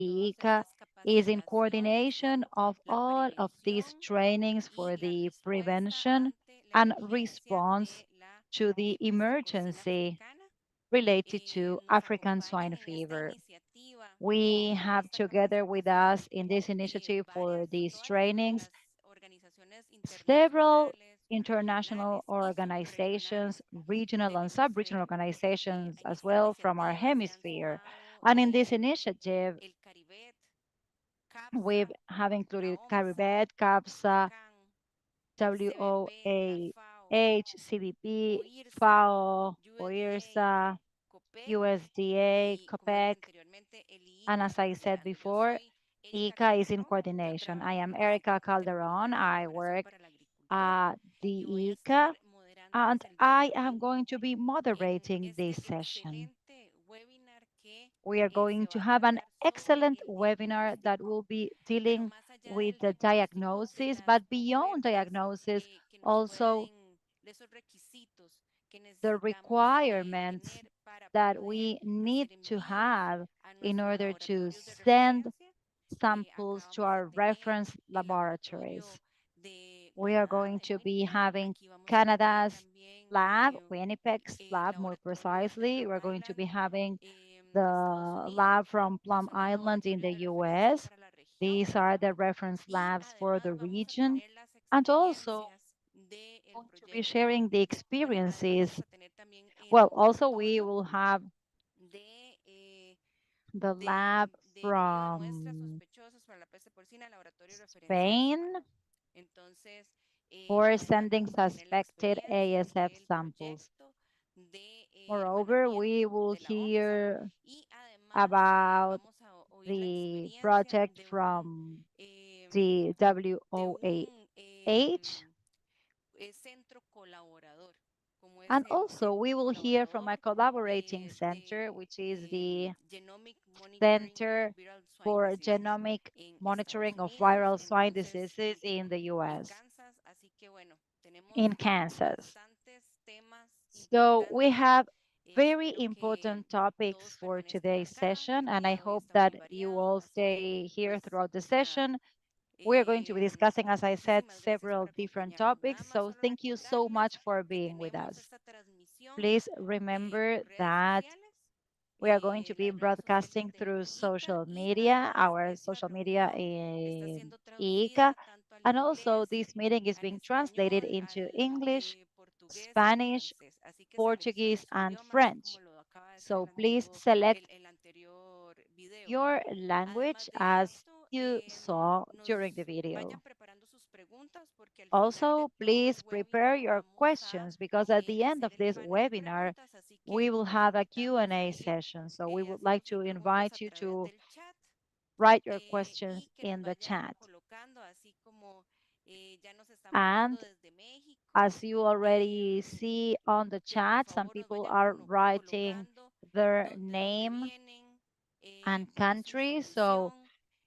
The ICA is in coordination of all of these trainings for the prevention and response to the emergency related to African swine fever. We have together with us in this initiative for these trainings several international organizations, regional and sub-regional organizations as well from our hemisphere. And in this initiative, we have included Caribet, CAPSA, WOAH, CBP, FAO, OIRSA, USDA, COPEC, and as I said before, ICA is in coordination. I am Erica Calderon. I work at the ICA, and I am going to be moderating this session. We are going to have an excellent webinar that will be dealing with the diagnosis, but beyond diagnosis, also the requirements that we need to have in order to send samples to our reference laboratories. We are going to be having Canada's lab, Winnipeg's lab more precisely. We're going to be having the lab from Plum Island in the US. These are the reference labs for the region. And also going to be sharing the experiences. Well, also we will have the lab from Spain for sending suspected ASF samples. Moreover, we will hear about the project from the WOAH. And also, we will hear from a collaborating center, which is the Center for Genomic Monitoring of Viral Swine Diseases in the US, in Kansas. So we have very important topics for today's session, and I hope that you all stay here throughout the session. We're going to be discussing, as I said, several different topics. So thank you so much for being with us. Please remember that we are going to be broadcasting through social media, our social media in ICA. And also this meeting is being translated into English, Spanish, Portuguese, and French. So please select your language as you saw during the video. Also, please prepare your questions because at the end of this webinar, we will have a Q&A session. So we would like to invite you to write your questions in the chat. And as you already see on the chat, some people are writing their name and country. So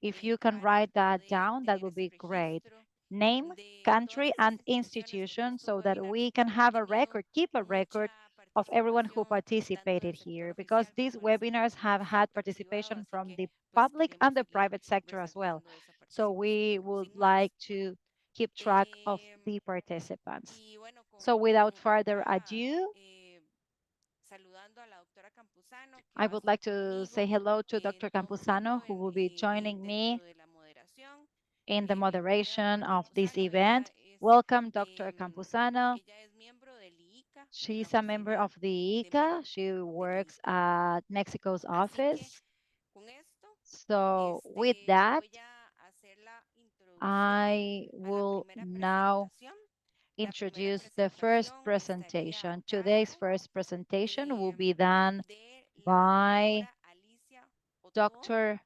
if you can write that down, that would be great. Name, country, and institution so that we can have a record, keep a record of everyone who participated here, because these webinars have had participation from the public and the private sector as well. So we would like to keep track of the participants. So without further ado, I would like to say hello to Dr. Campuzano, who will be joining me in the moderation of this event. Welcome, Dr. Campuzano. She's a member of the ICA. She works at Mexico's office. So with that, I will now introduce the first presentation. Today's first presentation will be done by Dr.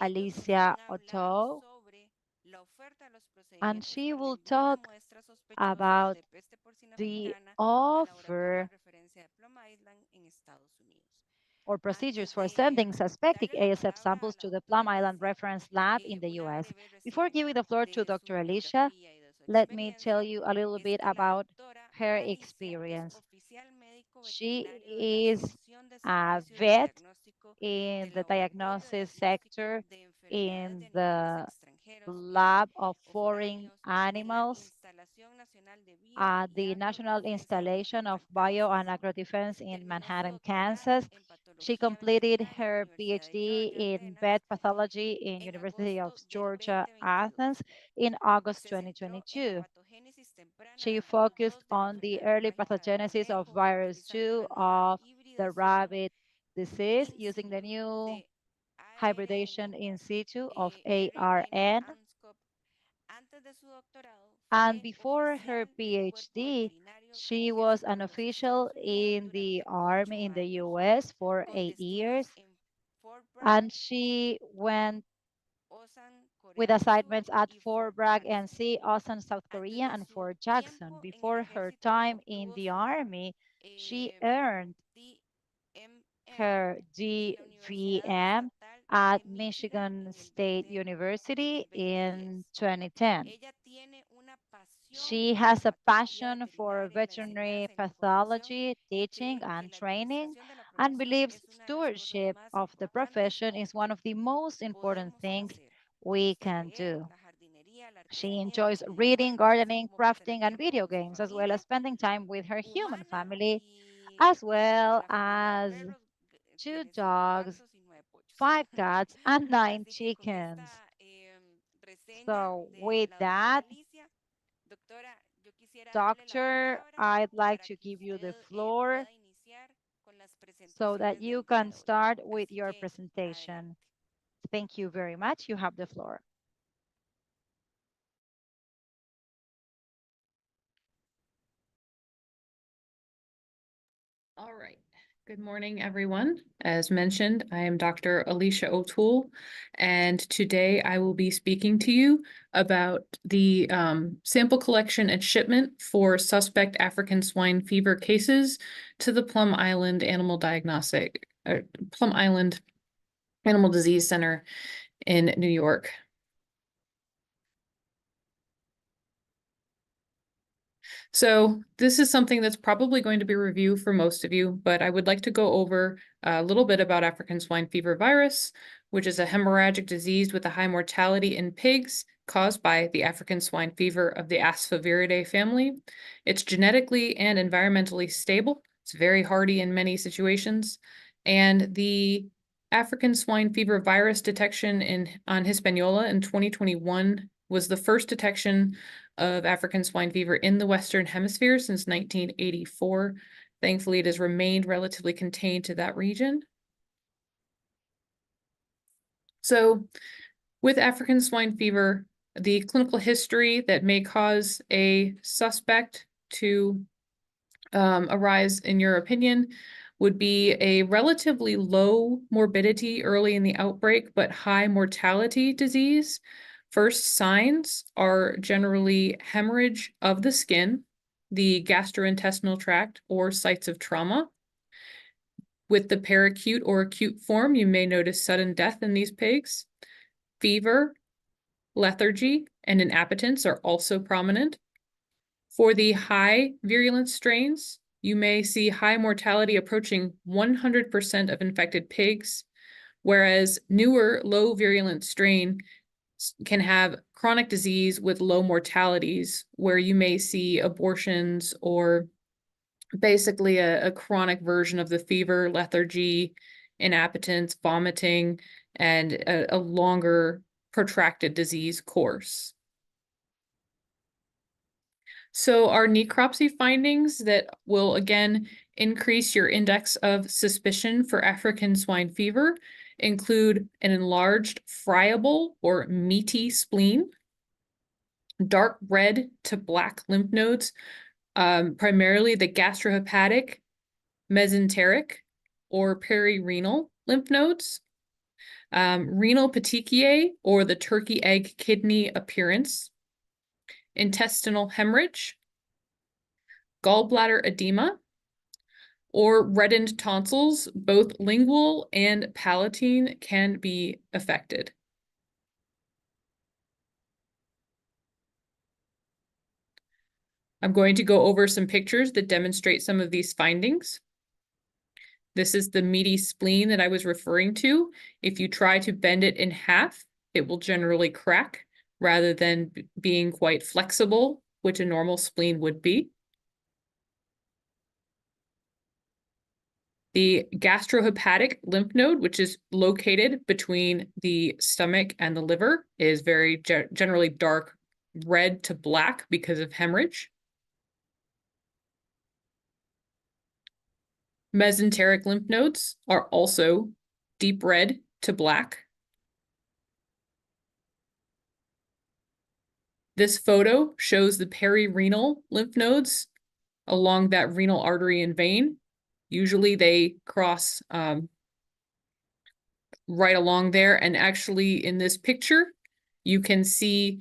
Alicia Otto, and she will talk about the offer or procedures for sending suspected ASF samples to the Plum Island Reference Lab in the US. Before giving the floor to Dr. Alicia, let me tell you a little bit about her experience. She is a vet in the diagnosis sector in the lab of foreign animals at the National Installation of Bio and Agrodefense in Manhattan, Kansas. She completed her PhD in vet pathology in University of Georgia, Athens in August 2022. She focused on the early pathogenesis of virus 2 of the rabbit disease using the new hybridation in situ of ARN. And before her PhD, she was an official in the Army in the US for 8 years. And she went with assignments at Fort Bragg, NC, Osan, South Korea, and Fort Jackson. Before her time in the Army, she earned her DVM at Michigan State University in 2010. She has a passion for veterinary pathology, teaching, and training, and believes stewardship of the profession is one of the most important things we can do. She enjoys reading, gardening, crafting, and video games, as well as spending time with her human family, as well as 2 dogs, 5 cats, and 9 chickens. So with that, Doctor, I'd like to give you the floor so that you can start with your presentation. Thank you very much. You have the floor. All right. Good morning, everyone. As mentioned, I am Dr. Alicia O'Toole, and today I will be speaking to you about the sample collection and shipment for suspect African swine fever cases to the Plum Island Animal Disease Center in New York. So this is something that's probably going to be review for most of you, but I would like to go over a little bit about African swine fever virus, which is a hemorrhagic disease with a high mortality in pigs caused by the African swine fever of the ASFDiagnosis family. It's genetically and environmentally stable. It's very hardy in many situations. And the African swine fever virus detection on Hispaniola in 2021 was the first detection of African swine fever in the Western Hemisphere since 1984. Thankfully, it has remained relatively contained to that region. So with African swine fever, the clinical history that may cause a suspect to arise, in your opinion, would be a relatively low morbidity early in the outbreak, but high mortality disease. First signs are generally hemorrhage of the skin, the gastrointestinal tract, or sites of trauma. With the paracute or acute form, you may notice sudden death in these pigs. Fever, lethargy, and inappetence are also prominent. For the high virulence strains, you may see high mortality approaching 100% of infected pigs, whereas newer low virulent strain can have chronic disease with low mortalities, where you may see abortions or basically a chronic version of the fever, lethargy, inappetence, vomiting, and a longer protracted disease course. So our necropsy findings that will again increase your index of suspicion for African swine fever include an enlarged friable or meaty spleen, dark red to black lymph nodes, primarily the gastrohepatic, mesenteric, or perirenal lymph nodes, renal petechiae or the turkey egg kidney appearance, intestinal hemorrhage, gallbladder edema, or reddened tonsils. Both lingual and palatine can be affected. I'm going to go over some pictures that demonstrate some of these findings. This is the meaty spleen that I was referring to. If you try to bend it in half, it will generally crack rather than being quite flexible, which a normal spleen would be. The gastrohepatic lymph node, which is located between the stomach and the liver, is very generally dark red to black because of hemorrhage. Mesenteric lymph nodes are also deep red to black. This photo shows the perirenal lymph nodes along that renal artery and vein. Usually they cross right along there. And actually in this picture, you can see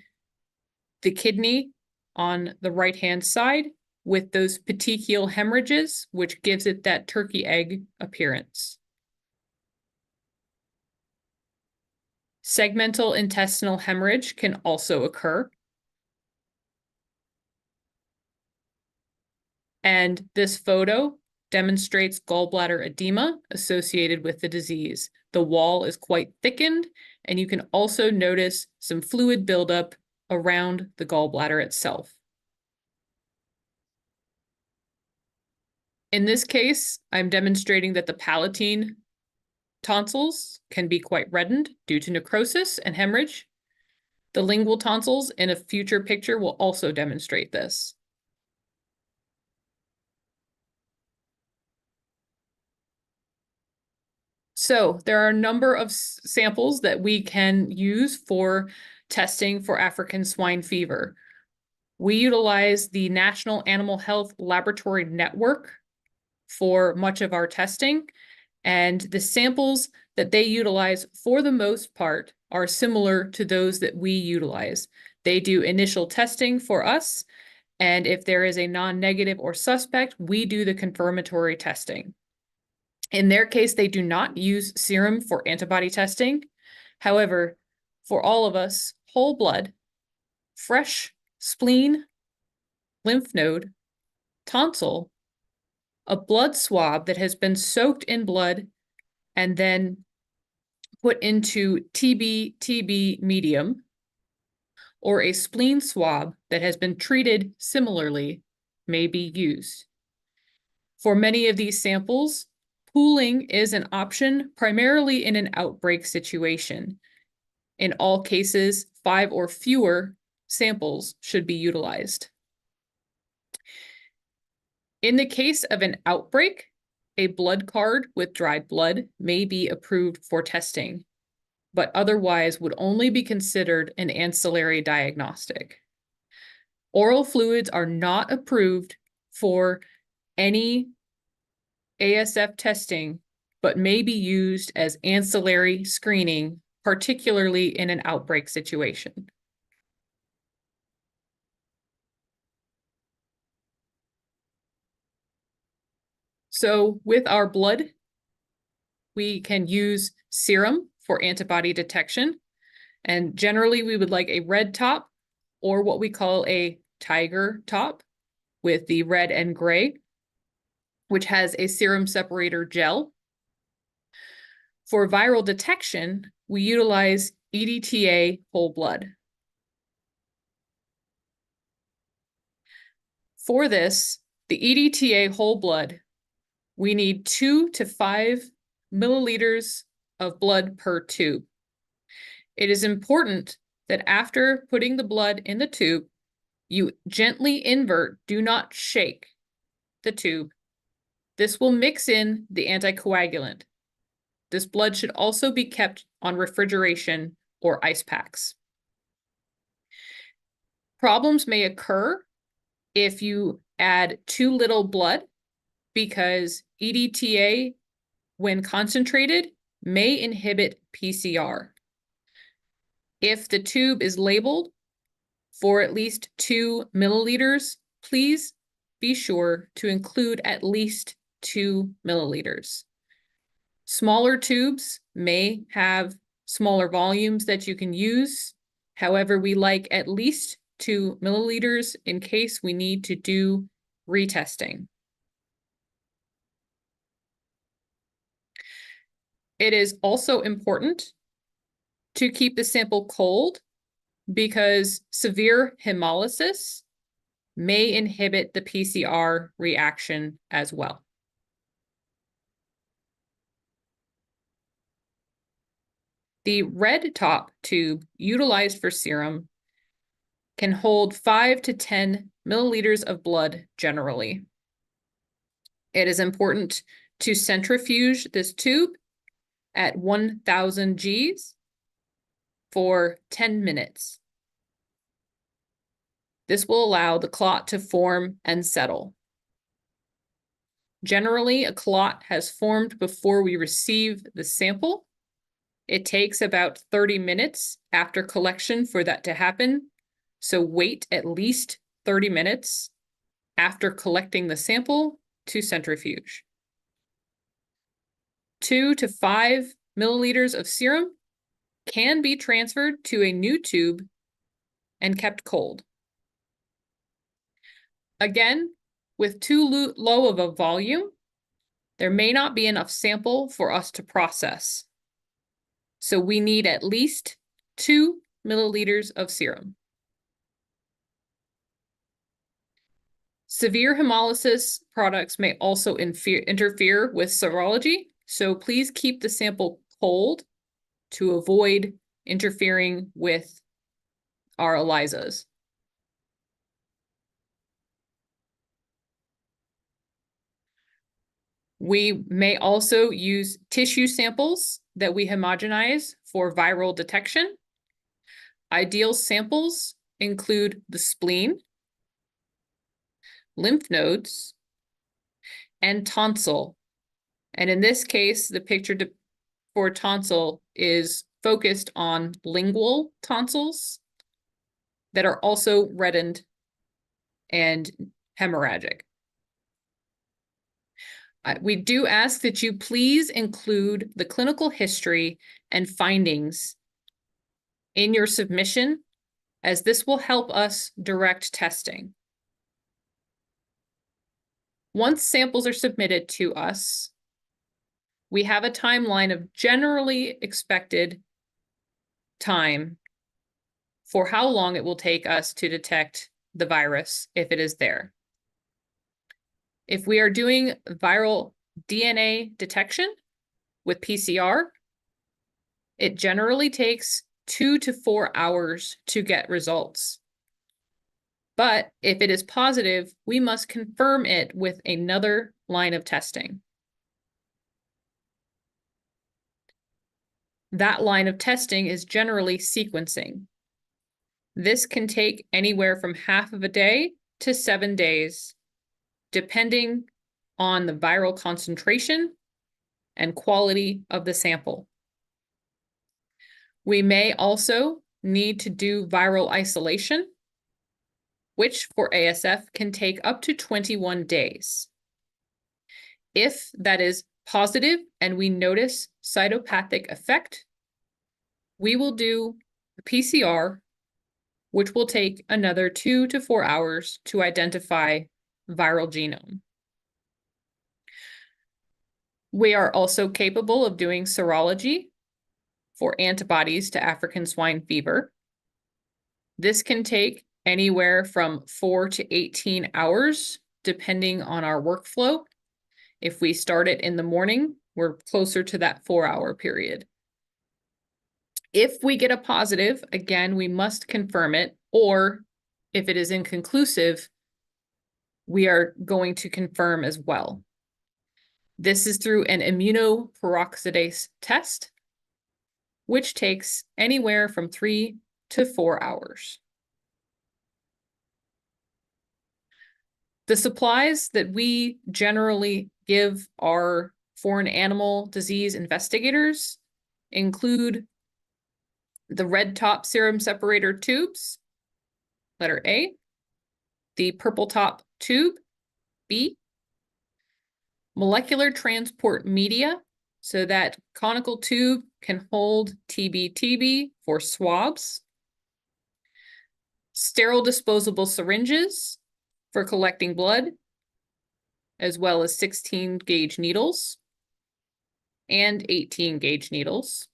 the kidney on the right-hand side with those petechial hemorrhages, which gives it that turkey egg appearance. Segmental intestinal hemorrhage can also occur. And this photo demonstrates gallbladder edema associated with the disease. The wall is quite thickened, and you can also notice some fluid buildup around the gallbladder itself. In this case, I'm demonstrating that the palatine tonsils can be quite reddened due to necrosis and hemorrhage. The lingual tonsils in a future picture will also demonstrate this. So there are a number of samples that we can use for testing for African swine fever. We utilize the National Animal Health Laboratory Network for much of our testing, and the samples that they utilize for the most part are similar to those that we utilize. They do initial testing for us, and if there is a non-negative or suspect, we do the confirmatory testing. In their case, they do not use serum for antibody testing. However, for all of us, whole blood, fresh spleen, lymph node, tonsil, a blood swab that has been soaked in blood and then put into TB medium, or a spleen swab that has been treated similarly may be used. For many of these samples, pooling is an option primarily in an outbreak situation. In all cases, 5 or fewer samples should be utilized. In the case of an outbreak, a blood card with dried blood may be approved for testing, but otherwise would only be considered an ancillary diagnostic. Oral fluids are not approved for any ASF testing, but may be used as ancillary screening, particularly in an outbreak situation. So with our blood, we can use serum for antibody detection. And generally we would like a red top or what we call a tiger top with the red and gray, which has a serum separator gel. For viral detection, we utilize EDTA whole blood. For this, the EDTA whole blood, we need 2 to 5 milliliters of blood per tube. It is important that after putting the blood in the tube, you gently invert, do not shake the tube. This will mix in the anticoagulant. This blood should also be kept on refrigeration or ice packs. Problems may occur if you add too little blood because EDTA, when concentrated, may inhibit PCR. If the tube is labeled for at least 2 milliliters, please be sure to include at least 2 milliliters. Smaller tubes may have smaller volumes that you can use. However, we like at least 2 milliliters in case we need to do retesting. It is also important to keep the sample cold because severe hemolysis may inhibit the PCR reaction as well. The red top tube utilized for serum can hold 5 to 10 milliliters of blood generally. It is important to centrifuge this tube at 1000 Gs for 10 minutes. This will allow the clot to form and settle. Generally, a clot has formed before we receive the sample. It takes about 30 minutes after collection for that to happen. So wait at least 30 minutes after collecting the sample to centrifuge. 2 to 5 milliliters of serum can be transferred to a new tube and kept cold. Again, with too low of a volume, there may not be enough sample for us to process. So we need at least 2 milliliters of serum. Severe hemolysis products may also interfere with serology, so please keep the sample cold to avoid interfering with our ELISAs. We may also use tissue samples that we homogenize for viral detection. Ideal samples include the spleen, lymph nodes, and tonsil. And in this case, the picture for tonsil is focused on lingual tonsils that are also reddened and hemorrhagic. We do ask that you please include the clinical history and findings in your submission, as this will help us direct testing. Once samples are submitted to us, we have a timeline of generally expected time for how long it will take us to detect the virus if it is there. If we are doing viral DNA detection with PCR, it generally takes 2 to 4 hours to get results. But if it is positive, we must confirm it with another line of testing. That line of testing is generally sequencing. This can take anywhere from half of a day to 7 days, depending on the viral concentration and quality of the sample. We may also need to do viral isolation, which for ASF can take up to 21 days. If that is positive and we notice cytopathic effect, we will do the PCR, which will take another 2 to 4 hours to identify viral genome. We are also capable of doing serology for antibodies to African swine fever. This can take anywhere from 4 to 18 hours, depending on our workflow. If we start it in the morning, we're closer to that 4-hour period. If we get a positive, again, we must confirm it, or if it is inconclusive, we are going to confirm as well. This is through an immunoperoxidase test, which takes anywhere from 3 to 4 hours. The supplies that we generally give our foreign animal disease investigators include the red top serum separator tubes, letter A, the purple top tube, B, molecular transport media, so that conical tube can hold TB for swabs, sterile disposable syringes for collecting blood, as well as 16 gauge needles, and 18 gauge needles.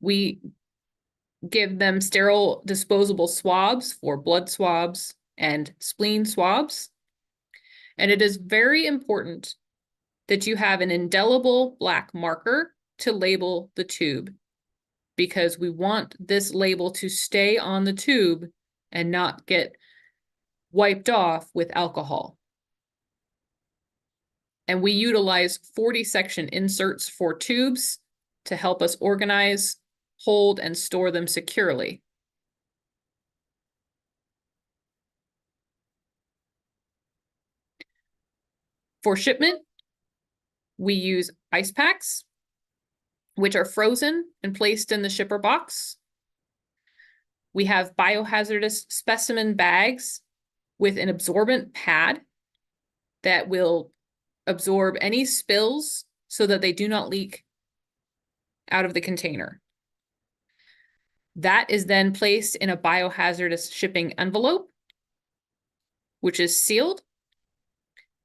We give them sterile disposable swabs for blood swabs and spleen swabs. And it is very important that you have an indelible black marker to label the tube, because we want this label to stay on the tube and not get wiped off with alcohol. And we utilize 40-section inserts for tubes to help us organize, hold, and store them securely. For shipment, we use ice packs, which are frozen and placed in the shipper box. We have biohazardous specimen bags with an absorbent pad that will absorb any spills so that they do not leak out of the container. That is then placed in a biohazardous shipping envelope, which is sealed,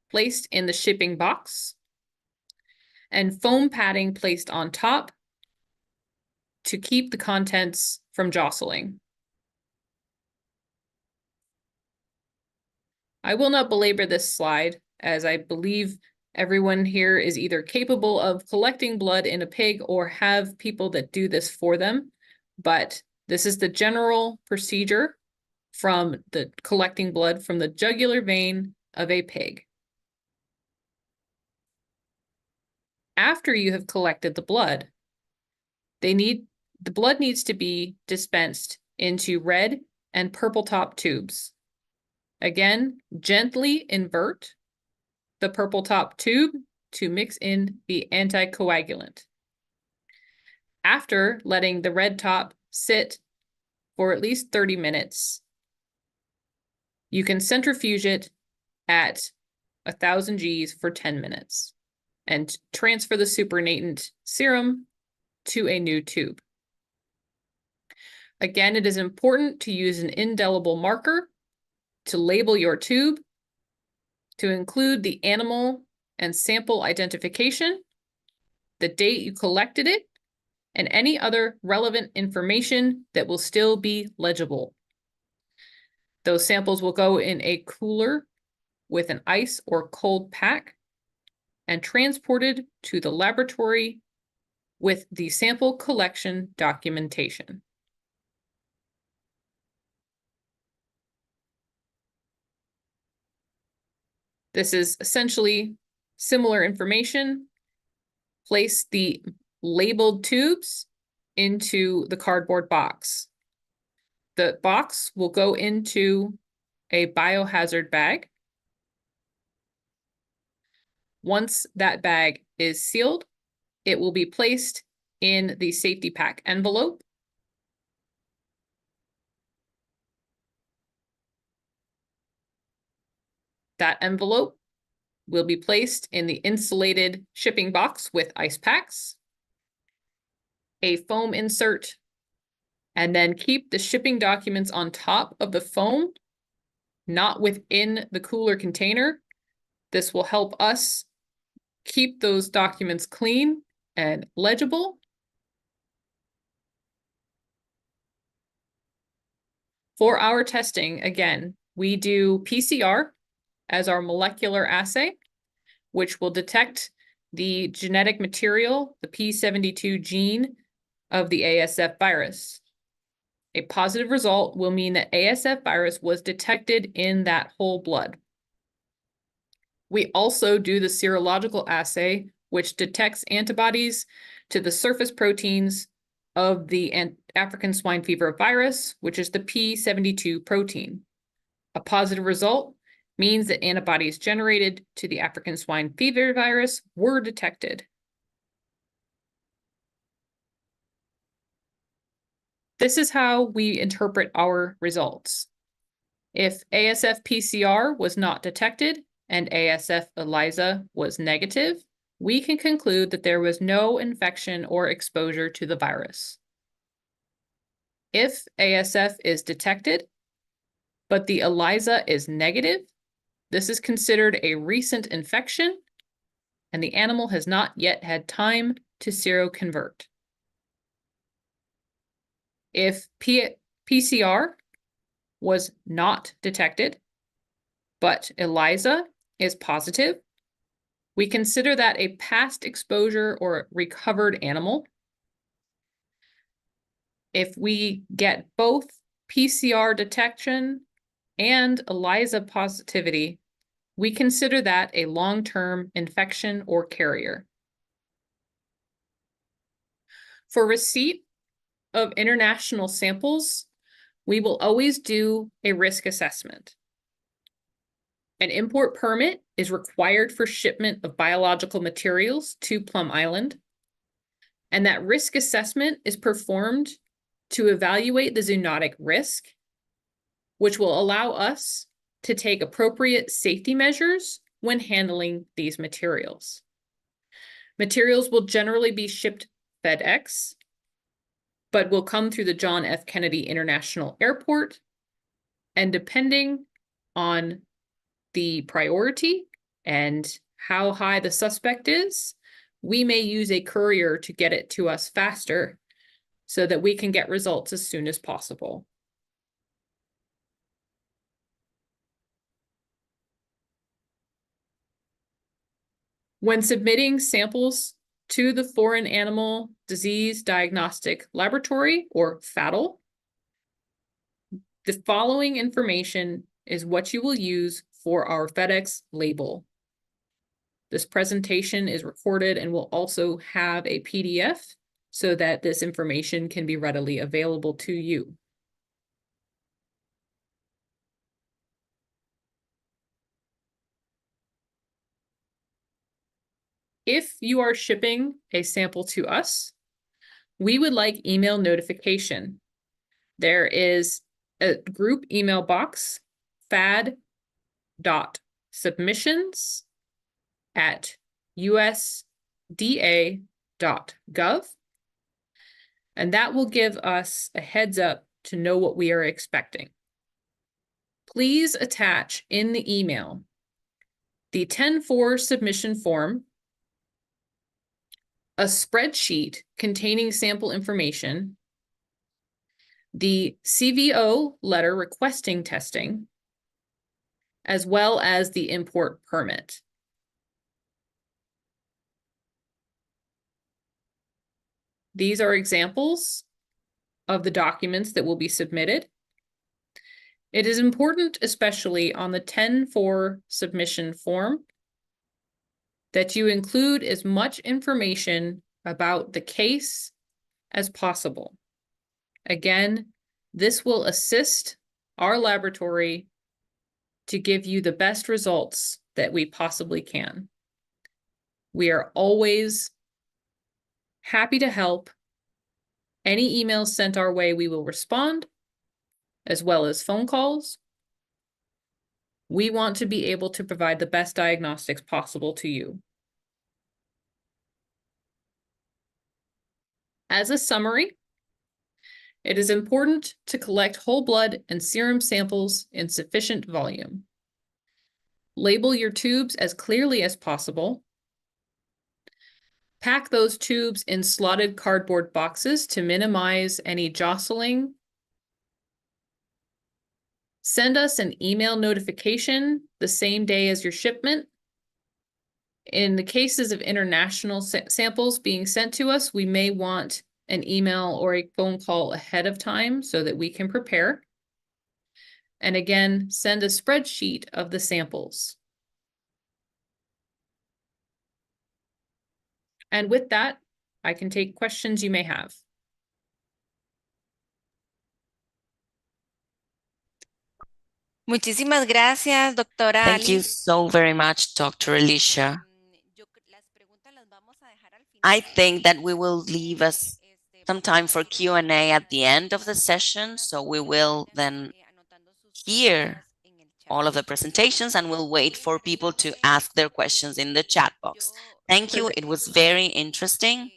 placed in the shipping box, and foam padding placed on top to keep the contents from jostling. I will not belabor this slide, as I believe everyone here is either capable of collecting blood in a pig or have people that do this for them. But this is the general procedure from the collecting blood from the jugular vein of a pig. After you have collected the blood, the blood needs to be dispensed into red and purple top tubes. Again, gently invert the purple top tube to mix in the anticoagulant. After letting the red top sit for at least 30 minutes, you can centrifuge it at 1,000 Gs for 10 minutes and transfer the supernatant serum to a new tube. Again, it is important to use an indelible marker to label your tube, to include the animal and sample identification, the date you collected it, and any other relevant information that will still be legible. Those samples will go in a cooler with an ice or cold pack and transported to the laboratory with the sample collection documentation. This is essentially similar information. Place the labeled tubes into the cardboard box. The box will go into a biohazard bag. Once that bag is sealed, it will be placed in the safety pack envelope. That envelope will be placed in the insulated shipping box with ice packs, a foam insert, and then keep the shipping documents on top of the foam, not within the cooler container. This will help us keep those documents clean and legible. For our testing, again, we do PCR as our molecular assay, which will detect the genetic material, the P72 gene of the ASF virus. A positive result will mean that ASF virus was detected in that whole blood. We also do the serological assay, which detects antibodies to the surface proteins of the African swine fever virus, which is the P72 protein. A positive result means that antibodies generated to the African swine fever virus were detected. This is how we interpret our results. If ASF PCR was not detected and ASF ELISA was negative, we can conclude that there was no infection or exposure to the virus. If ASF is detected, but the ELISA is negative, this is considered a recent infection, and the animal has not yet had time to seroconvert. If PCR was not detected, but ELISA is positive, we consider that a past exposure or recovered animal. If we get both PCR detection and ELISA positivity, we consider that a long-term infection or carrier. For receipt of international samples, we will always do a risk assessment. An import permit is required for shipment of biological materials to Plum Island, and that risk assessment is performed to evaluate the zoonotic risk, which will allow us to take appropriate safety measures when handling these materials. Materials will generally be shipped FedEx, but will come through the John F. Kennedy International Airport, and depending on the priority and how high the suspect is, we may use a courier to get it to us faster so that we can get results as soon as possible. When submitting samples to the Foreign Animal Disease Diagnostic Laboratory, or FADL, the following information is what you will use for our FedEx label. This presentation is recorded and will also have a PDF so that this information can be readily available to you. If you are shipping a sample to us, we would like email notification. There is a group email box, fad.submissions@usda.gov, and that will give us a heads up to know what we are expecting. Please attach in the email the 10-4 submission form, a spreadsheet containing sample information, the CVO letter requesting testing, as well as the import permit. These are examples of the documents that will be submitted. It is important, especially on the 10-4 submission form, that you include as much information about the case as possible. Again, this will assist our laboratory to give you the best results that we possibly can. We are always happy to help. Any emails sent our way, we will respond, as well as phone calls. We want to be able to provide the best diagnostics possible to you. As a summary, it is important to collect whole blood and serum samples in sufficient volume. Label your tubes as clearly as possible. Pack those tubes in slotted cardboard boxes to minimize any jostling. Send us an email notification the same day as your shipment. In the cases of international samples being sent to us, we may want an email or a phone call ahead of time so that we can prepare. And again, send a spreadsheet of the samples. And with that, I can take questions you may have. Muchísimas gracias, doctora Thank you Alice. so very much, Dr. Alicia. I think that we will leave us some time for Q&A at the end of the session, so we will then hear all of the presentations and we'll wait for people to ask their questions in the chat box. Thank you. It was very interesting.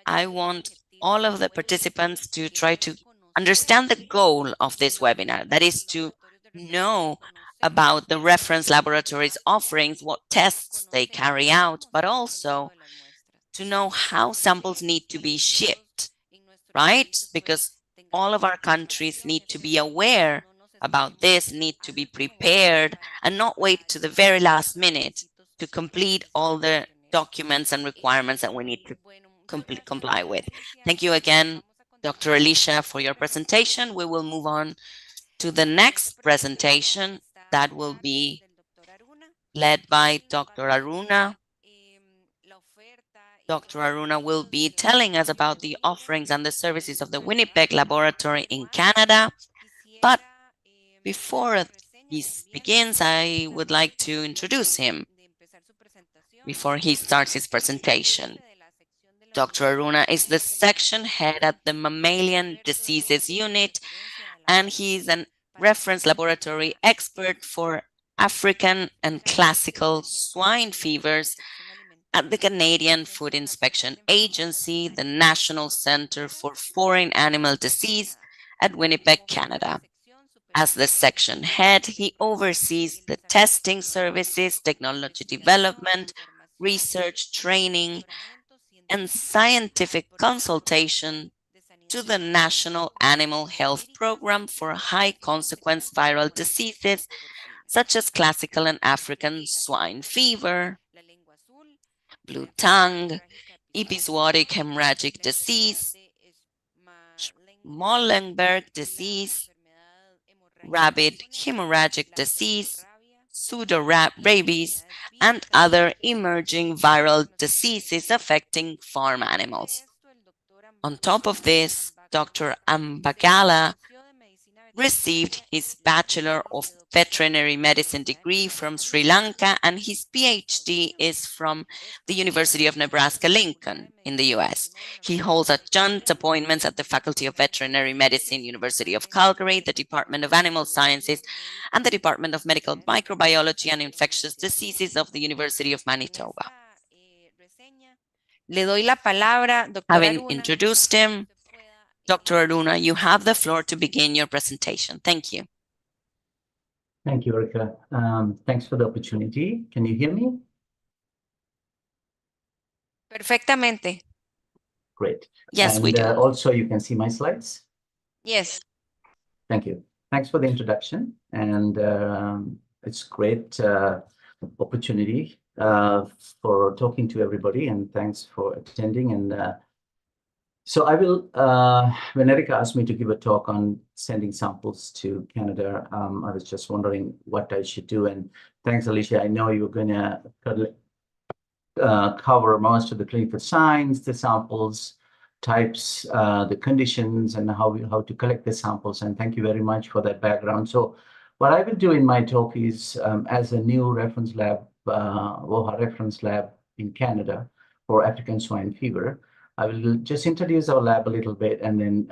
I want all of the participants to try to understand the goal of this webinar, that is to know about the reference laboratories offerings, what tests they carry out, but also to know how samples need to be shipped, right? Because all of our countries need to be aware about this, need to be prepared, and not wait to the very last minute to complete all the documents and requirements that we need to comply with. Thank you again, Dr. Alicia, for your presentation. We will move on to the next presentation that will be led by Dr. Aruna. Dr. Aruna will be telling us about the offerings and the services of the Winnipeg Laboratory in Canada. But before he begins, I would like to introduce him before he starts his presentation. Dr. Aruna is the section head at the Mammalian Diseases Unit, and he is a reference laboratory expert for African and classical swine fevers at the Canadian Food Inspection Agency, the National Centre for Foreign Animal Disease at Winnipeg, Canada. As the section head, he oversees the testing services, technology development, research, training, and scientific consultation to the National Animal Health Program for high-consequence viral diseases such as classical and African swine fever, blue tongue, epizootic hemorrhagic disease, Molenberg disease, rabid hemorrhagic disease, pseudo-rabies, and other emerging viral diseases affecting farm animals. On top of this, Dr. Ambagala received his Bachelor of Veterinary Medicine degree from Sri Lanka, and his PhD is from the University of Nebraska-Lincoln in the US. He holds adjunct appointments at the Faculty of Veterinary Medicine, University of Calgary, the Department of Animal Sciences, and the Department of Medical Microbiology and Infectious Diseases of the University of Manitoba. Le doy la palabra, doctora Having Aruna. introduced him, Dr. Aruna, you have the floor to begin your presentation. Thank you. Thank you, Erica. Thanks for the opportunity. Can you hear me? Perfectamente. Great. Yes, we do. Also, you can see my slides. Yes. Thank you. Thanks for the introduction. And it's great opportunity for talking to everybody. And thanks for attending. And so I will, when Erica asked me to give a talk on sending samples to Canada, I was just wondering what I should do. And thanks, Alicia. I know you're going to cover most of the clinical signs, the samples, types, the conditions, and how to collect the samples. And thank you very much for that background. So what I will do in my talk is, as a new reference lab, WOAH reference lab in Canada for African swine fever, I will just introduce our lab a little bit, and then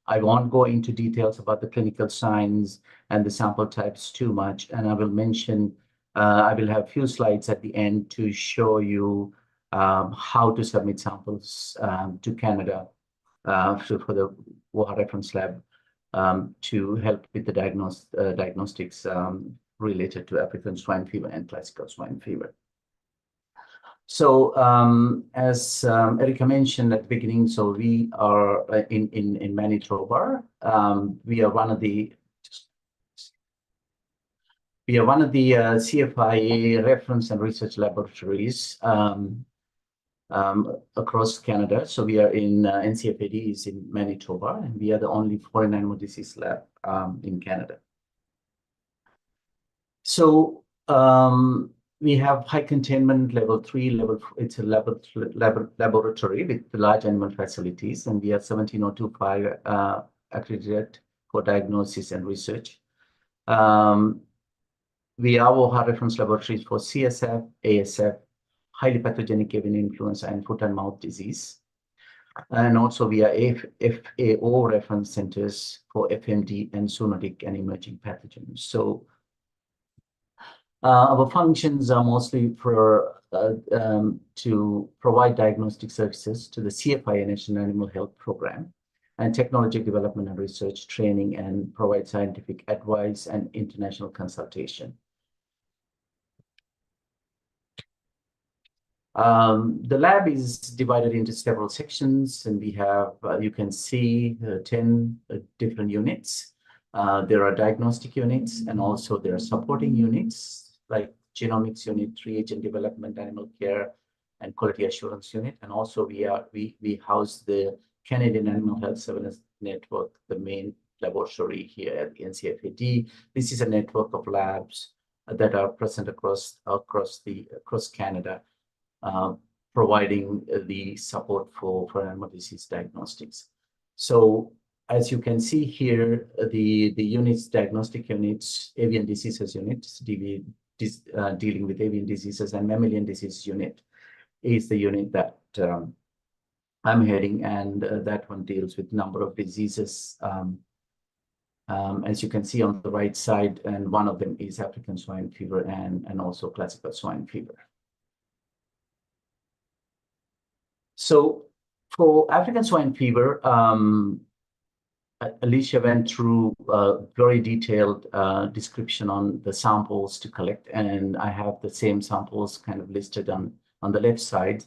I won't go into details about the clinical signs and the sample types too much. And I will mention, I will have a few slides at the end to show you how to submit samples to Canada for the WOAH reference lab to help with the diagnostics related to African swine fever and classical swine fever. So as Erica mentioned at the beginning, so we are in Manitoba. We are one of the CFIA reference and research laboratories across Canada. So we are in NCFAD is in Manitoba, and we are the only foreign animal disease lab in Canada. So we have high containment level 3 level. It's a laboratory with large animal facilities, and we are 17025 accredited for diagnosis and research. We are WOAH reference laboratories for CSF, ASF, highly pathogenic avian influenza, and foot and mouth disease. And also we are FAO reference centers for FMD and zoonotic and emerging pathogens. So our functions are mostly for to provide diagnostic services to the CFIA National Animal Health Program and technology development and research training, and provide scientific advice and international consultation. The lab is divided into several sections, and we have, you can see 10 different units. There are diagnostic units, and also there are supporting units like genomics unit, reagent development, animal care, and quality assurance unit. And also we house the Canadian Animal Health Surveillance Network, the main laboratory here at the NCFAD. This is a network of labs that are present across Canada, providing the support for animal disease diagnostics. So as you can see here, the units, diagnostic units, avian diseases units, dealing with avian diseases, and mammalian disease unit is the unit that I'm heading, and that one deals with number of diseases, as you can see on the right side, and one of them is African swine fever and also classical swine fever. So for African swine fever, Alicia went through a very detailed description on the samples to collect, and I have the same samples kind of listed on the left side.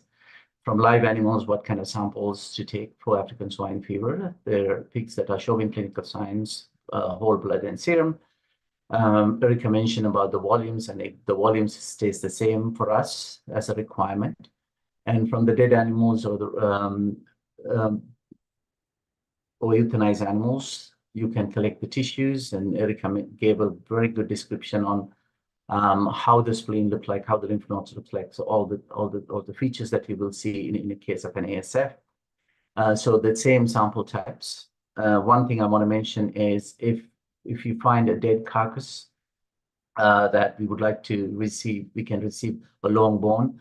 From live animals, what kind of samples to take for African swine fever. There are pigs that are showing clinical signs, whole blood and serum. Erika mentioned about the volumes, and if the volumes stays the same for us as a requirement. And from the dead animals or the or euthanized animals, you can collect the tissues, and Erika gave a very good description on how the spleen look like, how the lymph nodes look like, so all the features that you will see in the case of an ASF. So the same sample types. One thing I want to mention is if you find a dead carcass that we would like to receive, we can receive a long bone,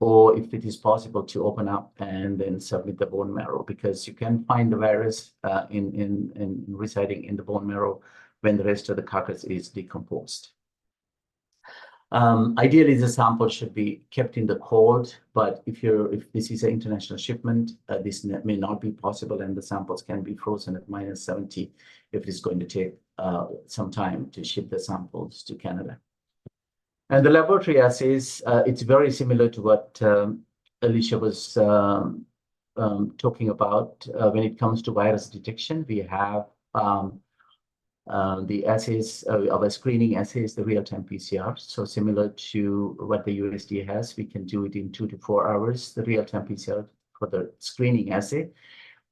or if it is possible to open up and then submit the bone marrow, because you can find the virus in residing in the bone marrow when the rest of the carcass is decomposed. Ideally, the sample should be kept in the cold, but if this is an international shipment, this may not be possible, and the samples can be frozen at -70 if it's going to take some time to ship the samples to Canada. And the laboratory assays, it's very similar to what Alicia was talking about. When it comes to virus detection, we have the assays, our screening assays, the real-time PCR. So similar to what the USDA has, we can do it in 2 to 4 hours, the real-time PCR for the screening assay,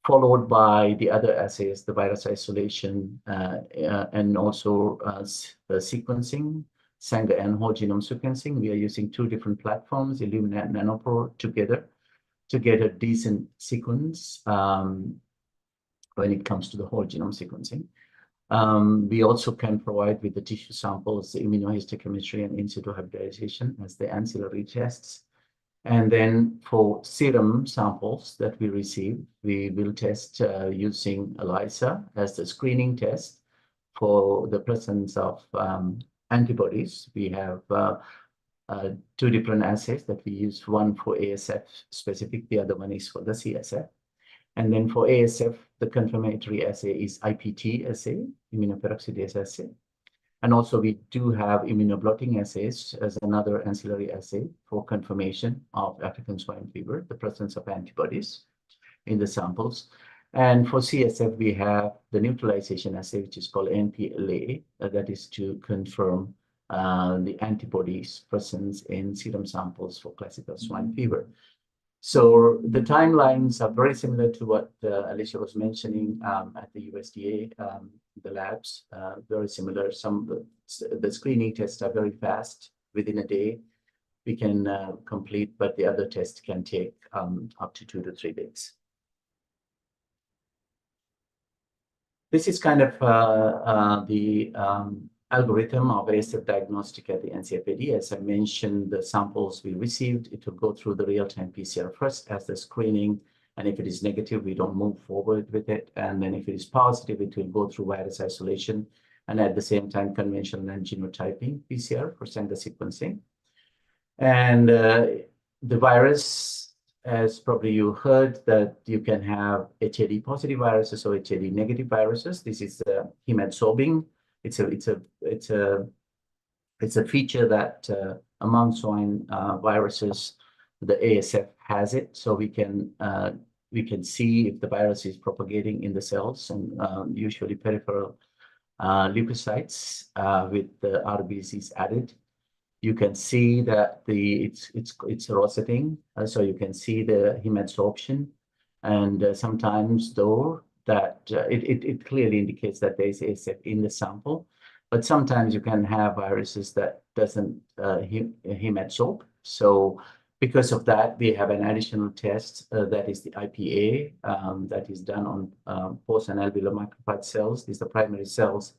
followed by the other assays, the virus isolation, and also the sequencing, Sanger and whole genome sequencing. We are using 2 different platforms, Illumina and Nanopore, together to get a decent sequence when it comes to the whole genome sequencing. We also can provide with the tissue samples, the immunohistochemistry and in situ hybridization as the ancillary tests. And then for serum samples that we receive, we will test using ELISA as the screening test for the presence of antibodies. We have 2 different assays that we use, one for ASF specific, the other one is for the CSF. And then for ASF, the confirmatory assay is IPT assay, immunoperoxidase assay. And also we do have immunoblotting assays as another ancillary assay for confirmation of African swine fever, the presence of antibodies in the samples. And for CSF, we have the neutralization assay, which is called NPLA, that is to confirm the antibodies presence in serum samples for classical swine fever. So the timelines are very similar to what Alicia was mentioning at the USDA, the labs, very similar. The screening tests are very fast, within a day we can complete, but the other tests can take up to 2 to 3 days. This is kind of the algorithm of ASFDiagnosis at the NCFAD. As I mentioned, the samples we received, it will go through the real-time PCR first as the screening. And if it is negative, we don't move forward with it. And then if it is positive, it will go through virus isolation. And at the same time, conventional and genotyping PCR for Sanger sequencing. And the virus as probably you heard, that you can have HAD positive viruses or HAD negative viruses. This is hematsorbing. It's a feature that among swine viruses, the ASF has it, so we can see if the virus is propagating in the cells, and usually peripheral leukocytes with the RBCs added. You can see that it's rosetting, so you can see the hematsorption, and sometimes though that it clearly indicates that there is ASF in the sample, but sometimes you can have viruses that doesn't hematsorb. So because of that, we have an additional test that is the IPA that is done on post and alveolar micropatch cells. These are primary cells,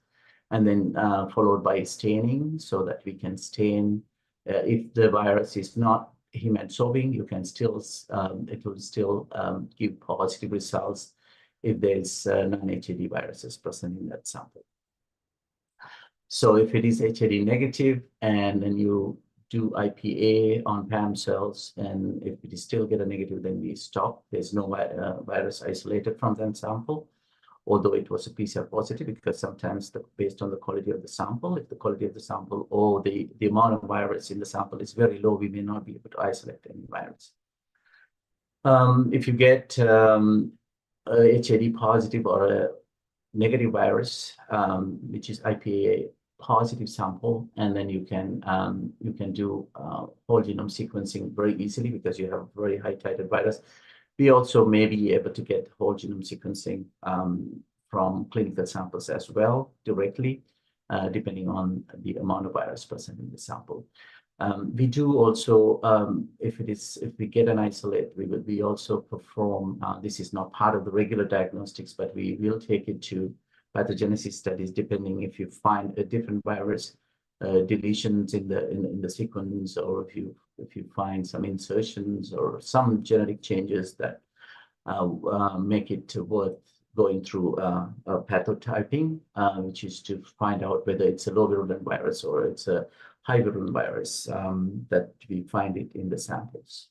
and then followed by staining, so that we can stain. If the virus is not hematsorbing, you can still it will still give positive results if there's non-HAD viruses present in that sample. So if it is HAD negative, and then you do IPA on PAM cells, and if it is still get a negative, then we stop. There's no virus isolated from that sample, although it was a PCR positive, because sometimes based on the quality of the sample, if the quality of the sample or the amount of virus in the sample is very low, we may not be able to isolate any virus. If you get a HAD positive or a negative virus, which is IPA positive sample, and then you can do whole genome sequencing very easily because you have very high titer virus. We also may be able to get whole genome sequencing from clinical samples as well directly, depending on the amount of virus present in the sample. We do also, if we get an isolate, we also perform, this is not part of the regular diagnostics, but we will take it to pathogenesis studies, depending if you find a different virus deletions in the sequence, or if you find some insertions or some genetic changes that make it worth going through pathotyping, which is to find out whether it's a low virulent virus or it's a high virulent virus, that we find it in the samples.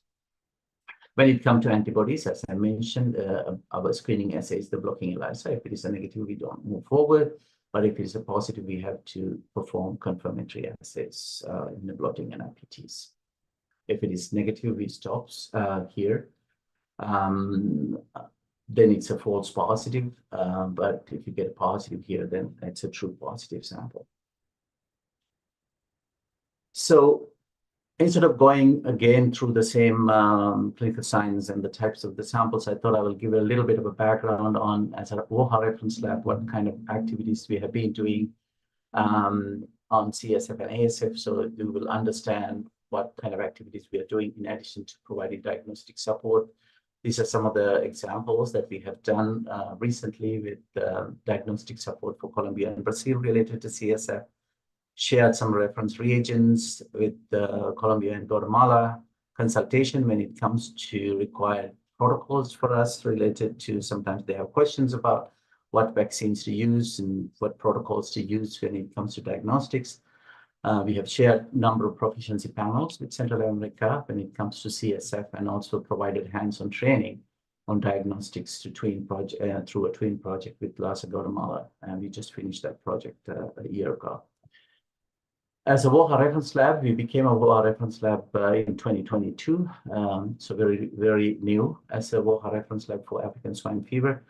When it comes to antibodies, as I mentioned, our screening assay is the blocking ELISA. If it is a negative, we don't move forward. But if it is a positive, we have to perform confirmatory assays in the blotting and IPTs. If it is negative, we stop here. Then it's a false positive. But if you get a positive here, then it's a true positive sample. So instead of going again through the same clinical signs and the types of the samples, I thought I will give a little bit of a background on, as a WOAH reference lab, what kind of activities we have been doing on CSF and ASF, so you will understand what kind of activities we are doing in addition to providing diagnostic support. These are some of the examples that we have done recently with diagnostic support for Colombia and Brazil related to CSF. Shared some reference reagents with Colombia and Guatemala, consultation when it comes to required protocols for us related to, sometimes they have questions about what vaccines to use and what protocols to use when it comes to diagnostics. We have shared a number of proficiency panels with Central America when it comes to CSF, and also provided hands-on training on diagnostics to through a twin project with LASA Guatemala, and we just finished that project a year ago. As a WOAH reference lab, we became a WOAH reference lab in 2022, so very, very new as a WOAH reference lab for African swine fever.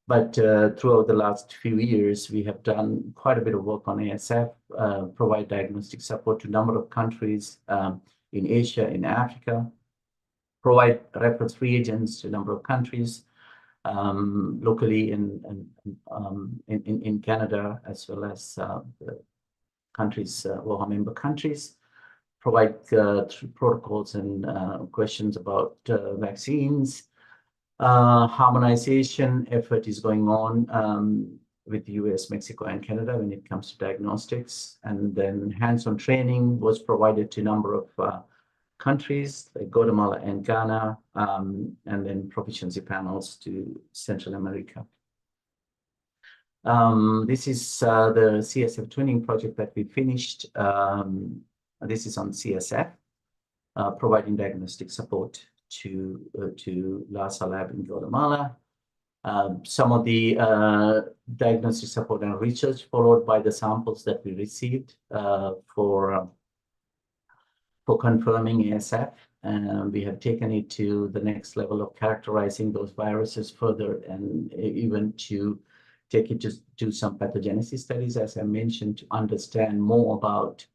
But throughout the last few years, we have done quite a bit of work on ASF, provide diagnostic support to a number of countries in Asia, in Africa, provide reference reagents to a number of countries, locally in Canada, as well as the countries, WOAH member countries, provide protocols and questions about vaccines. Harmonization effort is going on with the US, Mexico, and Canada when it comes to diagnostics. And then hands-on training was provided to a number of countries like Guatemala and Ghana, and then proficiency panels to Central America. This is the CSF twinning project that we finished. This is on CSF, providing diagnostic support to LASA lab in Guatemala. Some of the diagnostic support and research followed by the samples that we received for confirming ASF. And we have taken it to the next level of characterizing those viruses further, and even to take it to do some pathogenesis studies, as I mentioned, to understand more about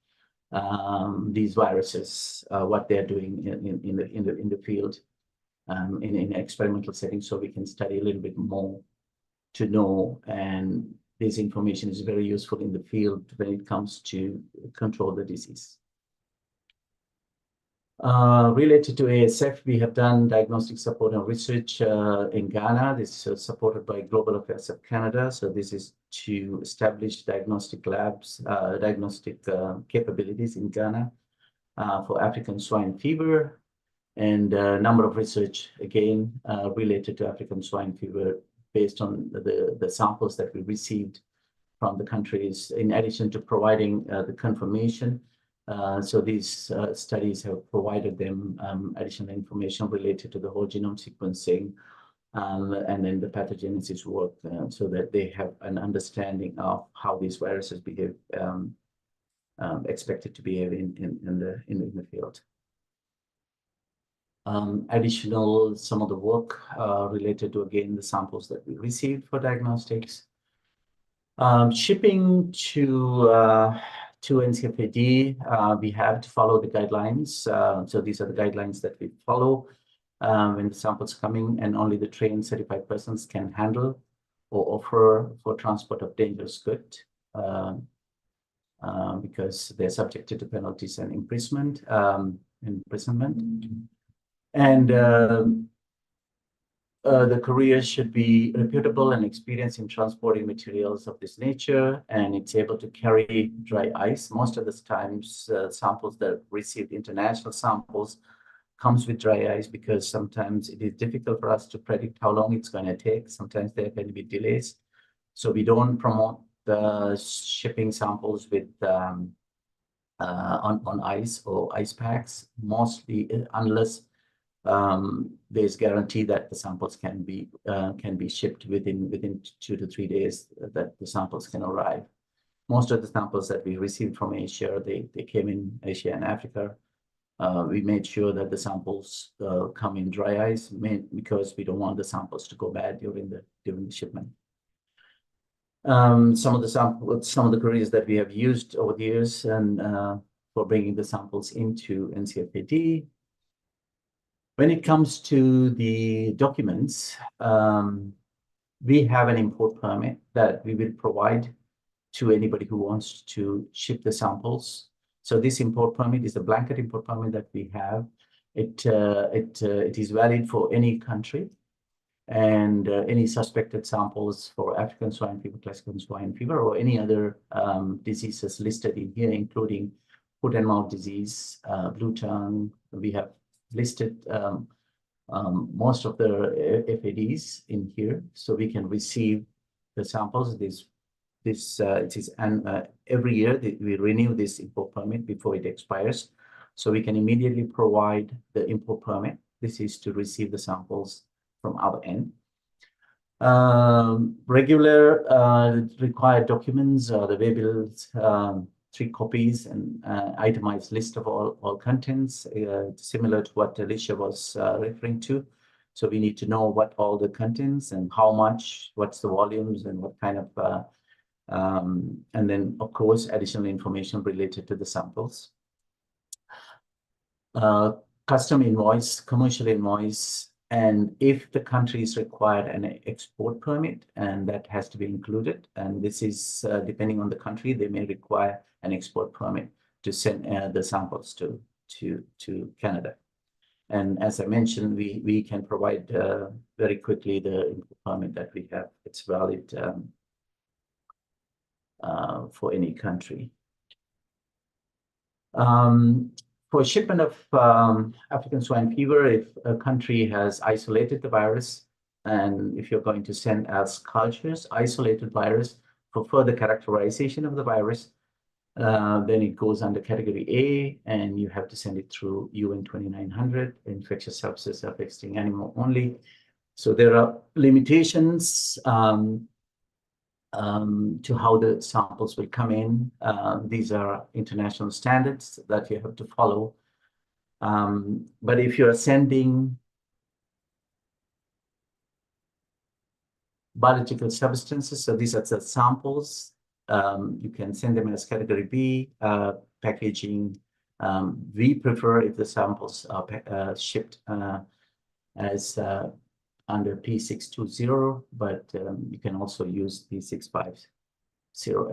these viruses, what they're doing in the field, in an experimental setting, so we can study a little bit more to know. And this information is very useful in the field when it comes to control the disease. Related to ASF, we have done diagnostic support and research in Ghana. This is supported by Global Affairs of Canada. So this is to establish diagnostic labs, diagnostic capabilities in Ghana for African swine fever, and a number of research, again, related to African swine fever based on the samples that we received from the countries, in addition to providing the confirmation. So these studies have provided them additional information related to the whole genome sequencing, and then the pathogenesis work, so that they have an understanding of how these viruses behave, expected to behave in the field. Additional, some of the work related to, again, the samples that we received for diagnostics. Shipping to NCFAD, we have to follow the guidelines. So these are the guidelines that we follow when the samples coming, and only the trained certified persons can handle or offer for transport of dangerous good, because they're subjected to penalties and imprisonment. And the courier should be reputable and experienced in transporting materials of this nature, and it's able to carry dry ice. Most of the times, samples that received, international samples, comes with dry ice, because sometimes it is difficult for us to predict how long it's going to take. Sometimes there are going to be delays. So we don't promote the shipping samples with on ice or ice packs, mostly unless there's guarantee that the samples can be shipped within 2 to 3 days, that the samples can arrive. Most of the samples that we received from Asia, they came in Asia and Africa. We made sure that the samples come in dry ice, because we don't want the samples to go bad during the shipment. Some of the couriers that we have used over the years, and for bringing the samples into NCFAD. When it comes to the documents, we have an import permit that we will provide to anybody who wants to ship the samples. So this import permit is a blanket import permit that we have. It is valid for any country, and any suspected samples for African swine fever, classical swine fever, or any other diseases listed in here, including foot and mouth disease, blue tongue. We have listed most of the FADs in here, so we can receive the samples. Every year we renew this import permit before it expires, so we can immediately provide the import permit. This is to receive the samples from our end. Regular required documents, the waybills, 3 copies, and itemized list of all contents, similar to what Alicia was referring to. So we need to know what all the contents and how much, what's the volumes, and what kind of, and then of course additional information related to the samples. Custom invoice, commercial invoice, and if the country is required an export permit, and that has to be included. And this is depending on the country, they may require an export permit to send the samples to Canada. And as I mentioned, we can provide very quickly the import permit that we have. It's valid for any country. For shipment of African swine fever, if a country has isolated the virus, and if you're going to send us cultures, isolated virus, for further characterization of the virus, Then it goes under category A, and you have to send it through UN 2900, infectious substance affecting animal only. So there are limitations to how the samples will come in. These are international standards that you have to follow. But if you're sending biological substances, so these are the samples, you can send them as category B, packaging. We prefer if the samples are shipped as under P620, but you can also use P650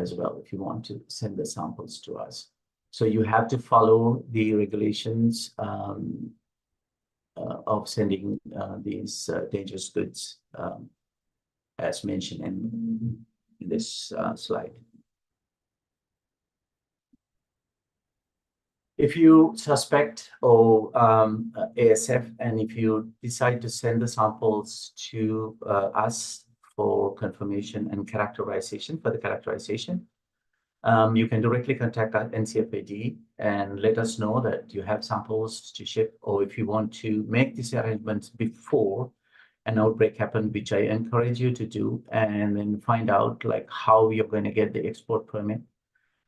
as well if you want to send the samples to us. So you have to follow the regulations of sending these dangerous goods as mentioned in this slide. If you suspect ASF, and if you decide to send the samples to us for confirmation and characterization, for the characterization, you can directly contact our NCFAD and let us know that you have samples to ship, or if you want to make these arrangements before an outbreak happened, which I encourage you to do, and then find out like how you're going to get the export permit,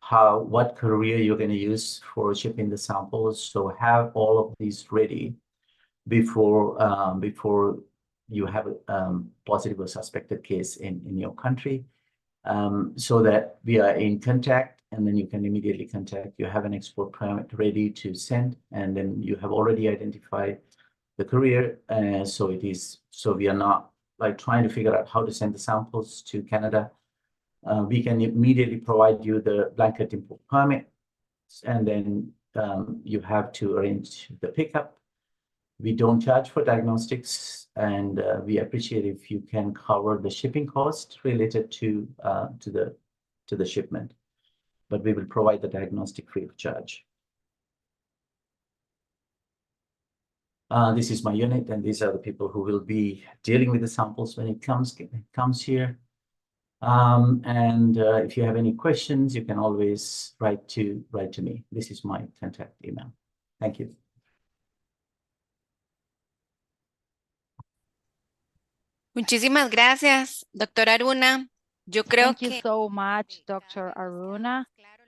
what courier you're going to use for shipping the samples. So have all of these ready before you have a positive or suspected case in your country, so that we are in contact, and then you can immediately contact. You have an export permit ready to send, and then you have already identified the courier. So we are not like trying to figure out how to send the samples to Canada. We can immediately provide you the blanket import permit, and then you have to arrange the pickup. We don't charge for diagnostics, and we appreciate if you can cover the shipping cost related to the shipment, but we will provide the diagnostic free of charge. This is my unit, and these are the people who will be dealing with the samples when it comes here. If you have any questions, you can always write to me. This is my contact email. Thank you. Muchísimas gracias, doctora Aruna. Yo creo Thank you so much, Dr. Aruna.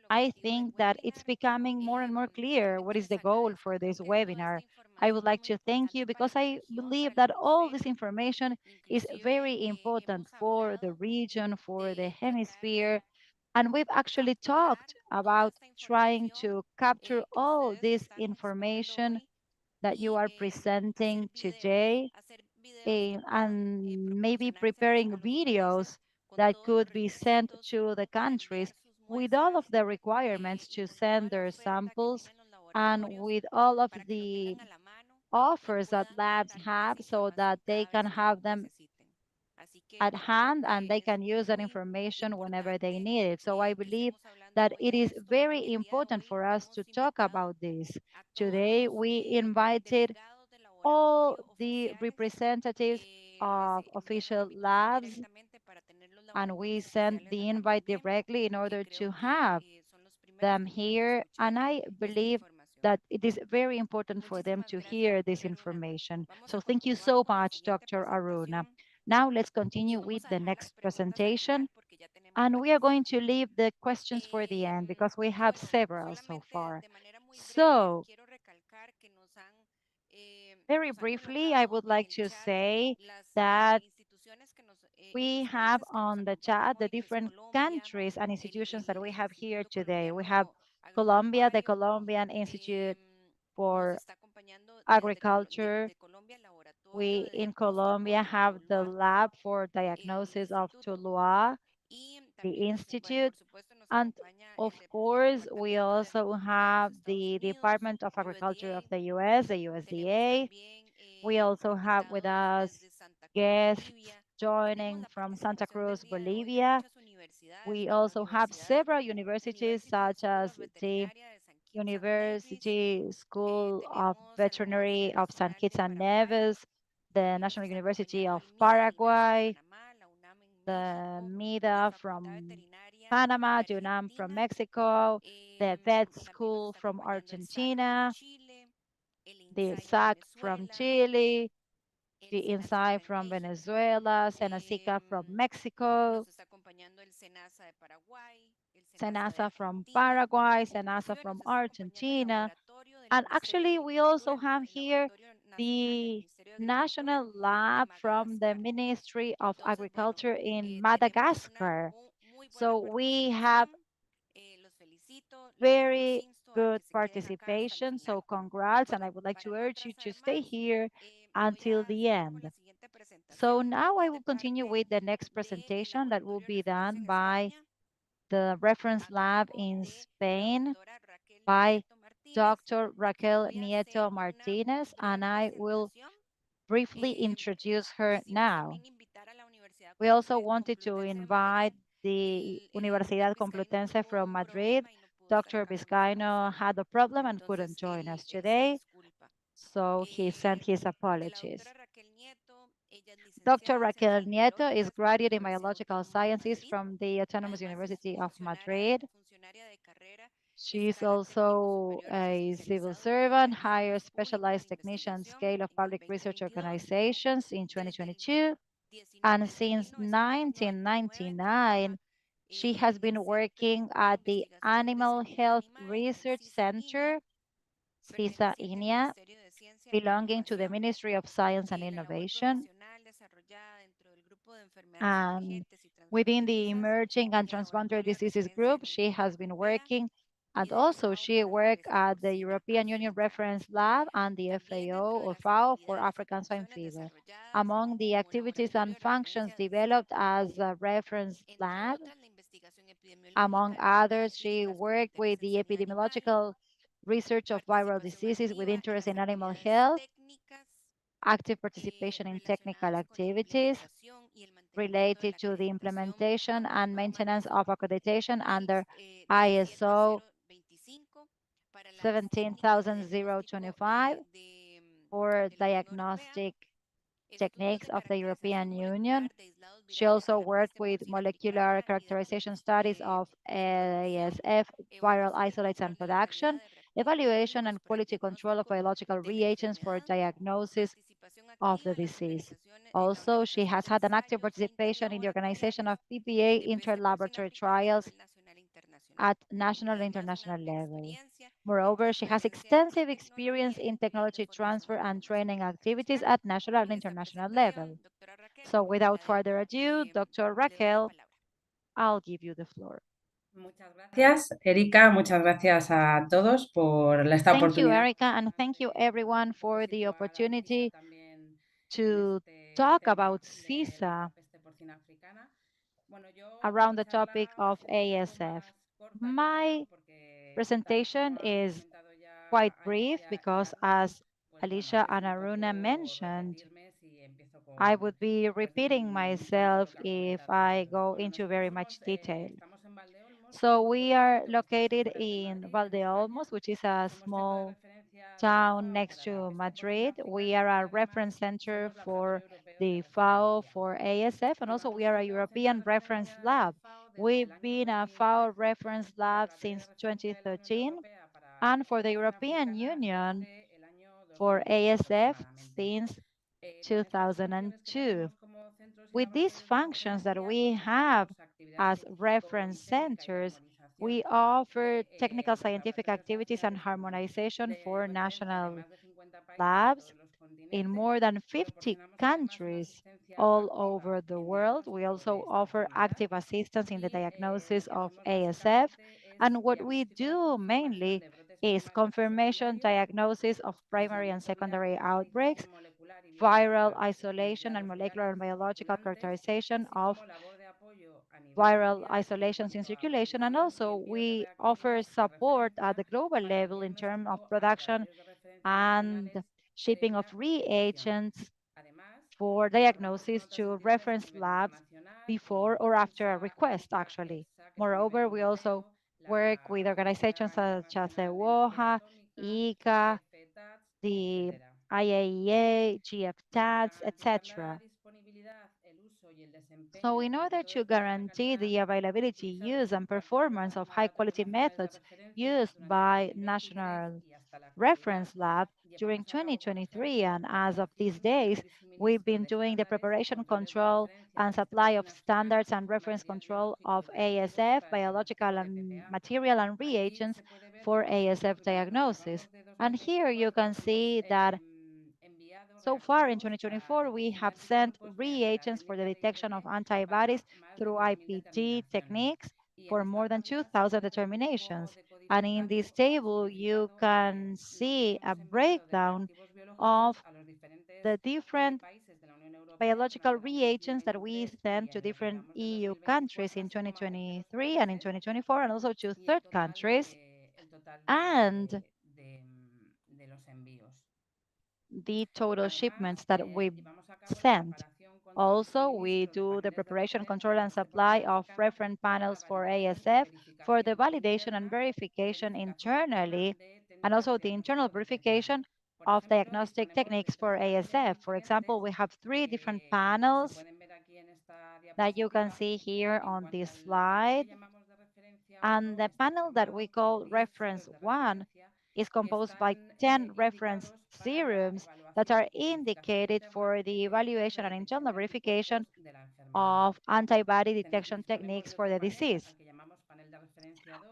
I think that it's becoming more and more clear what is the goal for this webinar. I would like to thank you because I believe that all this information is very important for the region, for the hemisphere. And we've actually talked about trying to capture all this information that you are presenting today, and maybe preparing videos that could be sent to the countries with all of the requirements to send their samples, and with all of the offers that labs have, so that they can have them at hand and they can use that information whenever they need it. So I believe that it is very important for us to talk about this. Today, we invited all the representatives of official labs, and we sent the invite directly in order to have them here. And I believe that it is very important for them to hear this information. So thank you so much, Dr. Aruna. Now let's continue with the next presentation. And we are going to leave the questions for the end because we have several so far. So very briefly, I would like to say that we have on the chat the different countries and institutions that we have here today. We have Colombia, the Colombian Institute for Agriculture. We in Colombia have the Lab for Diagnosis of Tuluá, the Institute, and of course, we also have the Department of Agriculture of the US, the USDA. We also have with us guests joining from Santa Cruz, Bolivia. We also have several universities such as the University School of Veterinary of St. Kitts and Nevis, the National University of Paraguay, the MIDA from Panama, the UNAM from Mexico, the vet school from Argentina, the SAC from Chile, the INSAI from Venezuela, Senacica from Mexico, SENASA from Paraguay, SENASA from Argentina. And actually, we also have here the national lab from the Ministry of Agriculture in Madagascar. So we have very good participation. So congrats, and I would like to urge you to stay here until the end. So now I will continue with the next presentation that will be done by the reference lab in Spain by Dr. Raquel Nieto Martinez, and I will briefly introduce her now. We also wanted to invite the Universidad Complutense from Madrid. Dr. Vizcaino had a problem and couldn't join us today, so he sent his apologies. Dr. Raquel Nieto is graduate in biological sciences from the Autonomous University of Madrid. She is also a civil servant, higher specialized technician scale of public research organizations in 2022. And since 1999, she has been working at the Animal Health Research Center, CISA-INIA, belonging to the Ministry of Science and Innovation. And within the emerging and transboundary diseases group, she has been working, and also she worked at the European Union Reference Lab and the FAO or FAO for African swine fever. Among the activities and functions developed as a reference lab, among others, she worked with the epidemiological research of viral diseases with interest in animal health, active participation in technical activities related to the implementation and maintenance of accreditation under ISO 17025 for diagnostic techniques of the European Union. She also worked with molecular characterization studies of ASF, viral isolates and production, evaluation and quality control of biological reagents for diagnosis of the disease. Also, she has had an active participation in the organization of PPA inter-laboratory trials at national and international level. Moreover, she has extensive experience in technology transfer and training activities at national and international level. So without further ado, Dr. Raquel, I'll give you the floor. Muchas gracias, Erika. Muchas gracias a todos por esta oportunidad. Thank you, Erika, and thank you everyone for the opportunity to talk about CISA around the topic of ASF. My presentation is quite brief because, as Alicia and Aruna mentioned, I would be repeating myself if I go into very much detail. So we are located in Valdeolmos, which is a small town next to Madrid. We are a reference center for the FAO for ASF, and also we are a European reference lab. We've been a FAO reference lab since 2013, and for the European Union for ASF since 2002. With these functions that we have as reference centers, we offer technical scientific activities and harmonization for national labs in more than 50 countries all over the world. We also offer active assistance in the diagnosis of ASF. And what we do mainly is confirmation diagnosis of primary and secondary outbreaks, viral isolation and molecular and biological characterization of viral isolations in circulation. And also we offer support at the global level in terms of production and shipping of reagents for diagnosis to reference labs before or after a request, actually. Moreover, we also work with organizations such as the WOAH, ICA, the IAEA, GFTADS, etc. So in order to guarantee the availability, use, and performance of high-quality methods used by National Reference Lab during 2023, and as of these days, we've been doing the preparation, control, and supply of standards and reference control of ASF, biological and material and reagents for ASF diagnosis. And here you can see that so far in 2024, we have sent reagents for the detection of antibodies through IPT techniques for more than 2,000 determinations. And in this table, you can see a breakdown of the different biological reagents that we sent to different EU countries in 2023 and in 2024, and also to third countries. And the total shipments that we sent. Also, we do the preparation, control, and supply of reference panels for ASF for the validation and verification internally, and also the internal verification of diagnostic techniques for ASF. For example, we have 3 different panels that you can see here on this slide. And the panel that we call reference 1 is composed by 10 reference serums that are indicated for the evaluation and internal verification of antibody detection techniques for the disease.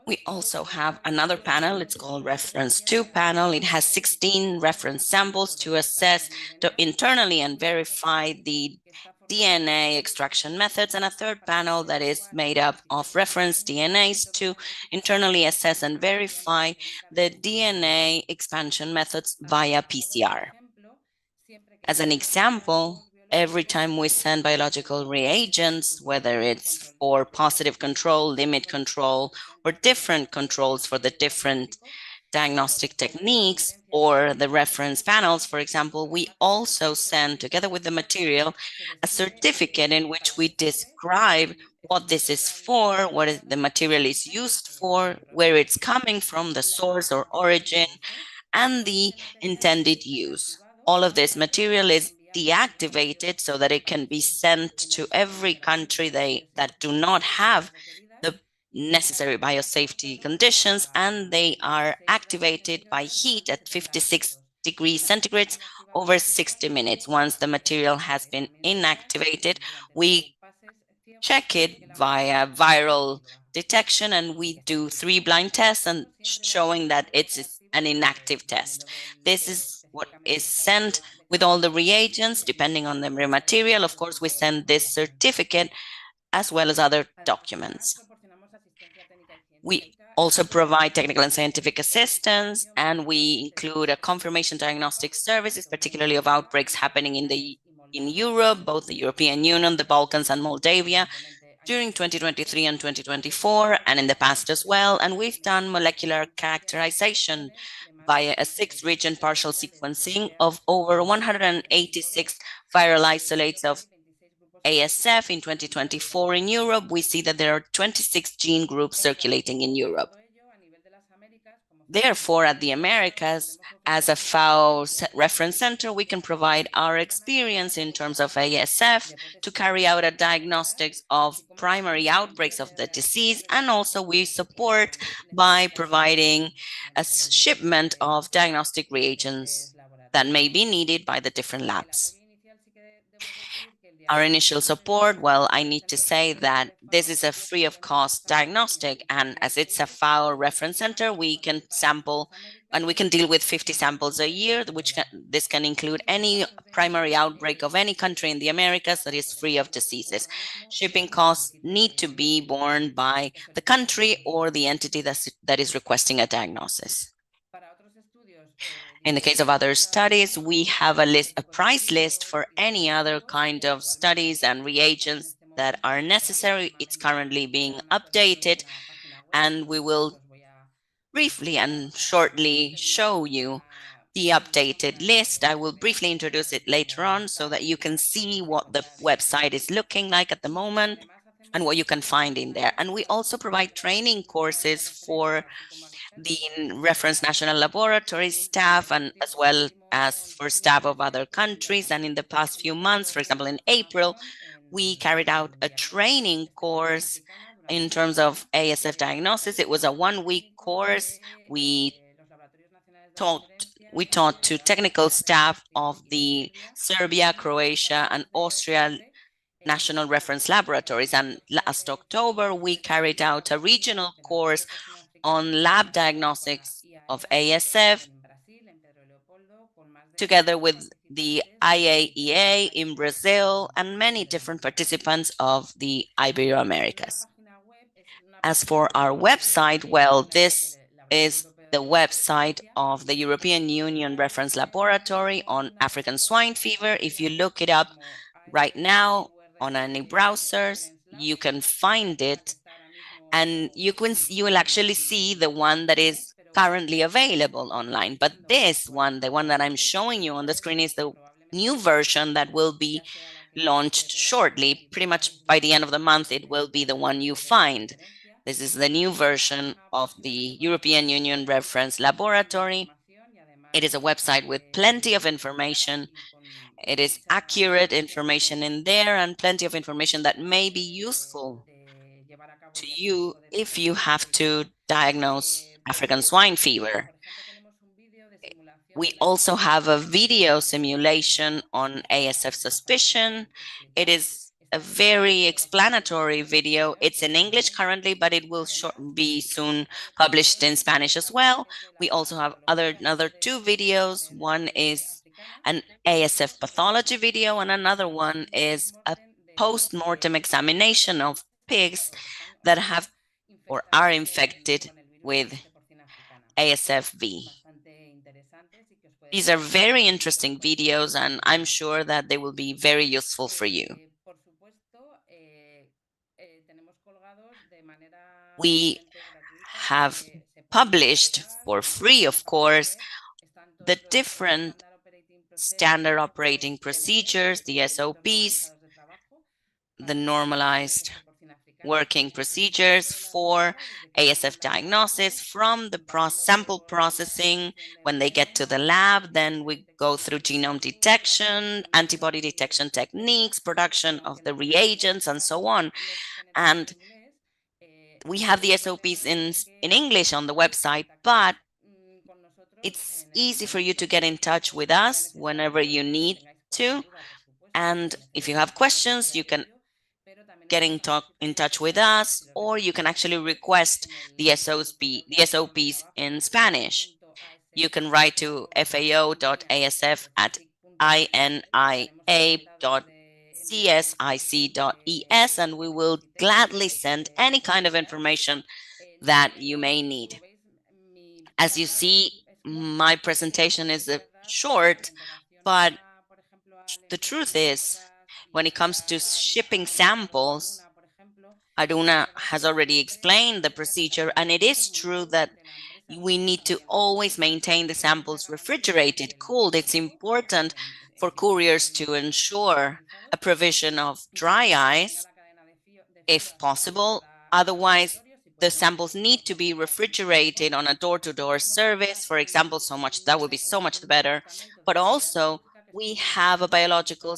We also have another panel, it's called Reference 2 panel. It has 16 reference samples to assess internally and verify the DNA extraction methods, and a third panel that is made up of reference DNAs to internally assess and verify the DNA expansion methods via PCR. As an example, every time we send biological reagents, whether it's for positive control, limit control, or different controls for the different diagnostic techniques or the reference panels, for example, we also send, together with the material, a certificate in which we describe what this is for, what the material is used for, where it's coming from, the source or origin, and the intended use. All of this material is deactivated so that it can be sent to every country that do not have the necessary biosafety conditions, and they are activated by heat at 56 degrees centigrade over 60 minutes. Once the material has been inactivated, we check it via viral detection, and we do 3 blind tests and showing that it's an inactive test. This is what is sent with all the reagents, depending on the material. Of course, we send this certificate as well as other documents. We also provide technical and scientific assistance, and we include a confirmation diagnostic services, particularly of outbreaks happening in Europe, both the European Union, the Balkans, and Moldavia during 2023 and 2024, and in the past as well. And we've done molecular characterization via a 6-region partial sequencing of over 186 viral isolates of ASF in 2024 in Europe. We see that there are 26 gene groups circulating in Europe. Therefore, at the Americas, as a FAO reference center, we can provide our experience in terms of ASF to carry out a diagnostics of primary outbreaks of the disease, and also we support by providing a shipment of diagnostic reagents that may be needed by the different labs. Our initial support, well, I need to say that this is a free of cost diagnostic, and as it's a FAO reference center, we can sample and we can deal with 50 samples a year, this can include any primary outbreak of any country in the Americas that is free of diseases. Shipping costs need to be borne by the country or the entity that is requesting a diagnosis. In the case of other studies, we have a price list for any other kind of studies and reagents that are necessary. It's currently being updated, and we will briefly and shortly show you the updated list. I will briefly introduce it later on so that you can see what the website is looking like at the moment and what you can find in there. And we also provide training courses for the reference national laboratories staff, and as well as for staff of other countries. And in the past few months, for example, in April, we carried out a training course in terms of ASF diagnosis. It was a 1-week course. We taught to technical staff of the Serbia, Croatia, and Austria national reference laboratories. And last October, we carried out a regional course on lab diagnostics of ASF together with the IAEA in Brazil and many different participants of the Ibero-Americas. As for our website, well, this is the website of the European Union Reference Laboratory on African swine fever. If you look it up right now on any browsers, you can find it, and you will actually see the one that is currently available online. But this one, the one that I'm showing you on the screen, is the new version that will be launched shortly. Pretty much by the end of the month, it will be the one you find. This is the new version of the European Union Reference Laboratory. It is a website with plenty of information. It is accurate information in there and plenty of information that may be useful to you if you have to diagnose African swine fever. We also have a video simulation on ASF suspicion. It is a very explanatory video. It's in English currently, but it will be soon published in Spanish as well. We also have another 2 videos. One is an ASF pathology video, and another one is a post-mortem examination of pigs that have or are infected with ASFV. These are very interesting videos, and I'm sure that they will be very useful for you. We have published for free, of course, the different standard operating procedures, the SOPs, the normalized working procedures for ASF diagnosis from the sample processing when they get to the lab. Then we go through genome detection, antibody detection techniques, production of the reagents, and so on. And we have the SOPs in English on the website, but it's easy for you to get in touch with us whenever you need to. And if you have questions, you can get in touch with us, or you can actually request the SOPs in Spanish. You can write to fao.asf@inia.csic.es, and we will gladly send any kind of information that you may need. As you see, my presentation is short, but the truth is, when it comes to shipping samples, Aruna has already explained the procedure, and it is true that we need to always maintain the samples refrigerated, cooled. It's important for couriers to ensure a provision of dry ice, if possible. Otherwise, the samples need to be refrigerated on a door-to-door service, for example. That would be so much better. But also, we have a biological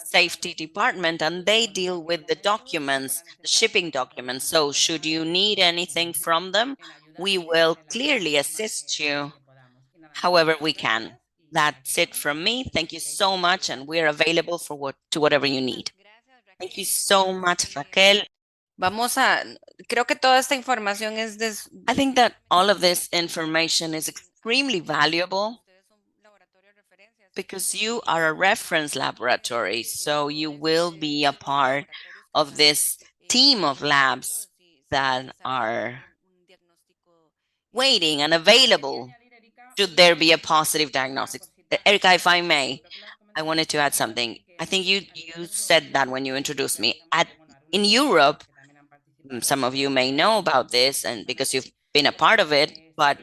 safety department, and they deal with the documents, the shipping documents. So should you need anything from them, we will clearly assist you however we can. That's it from me. Thank you so much, and we're available for whatever you need. Thank you so much, Raquel. Creo que toda esta información es I think that all of this information is extremely valuable because you are a reference laboratory, so you will be a part of this team of labs that are waiting and available should there be a positive diagnosis. Erica, if I may, I wanted to add something. I think you said that when you introduced me. In Europe, some of you may know about this, and because you've been a part of it, but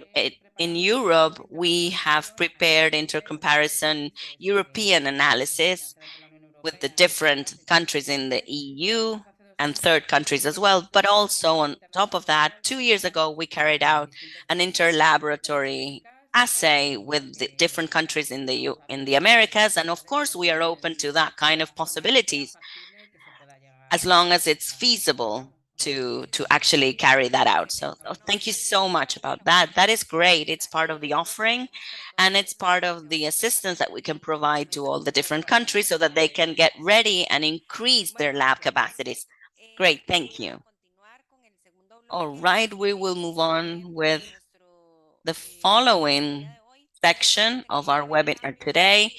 in Europe, we have prepared intercomparison European analysis with the different countries in the EU and third countries as well. But also on top of that, 2 years ago, we carried out an interlaboratory assay with the different countries in the Americas. And of course, we are open to that kind of possibilities. as long as it's feasible to actually carry that out. So thank you so much about that. That is great. It's part of the offering, and it's part of the assistance that we can provide to all the different countries so that they can get ready and increase their lab capacities. Great, thank you. All right, we will move on with the following section of our webinar today.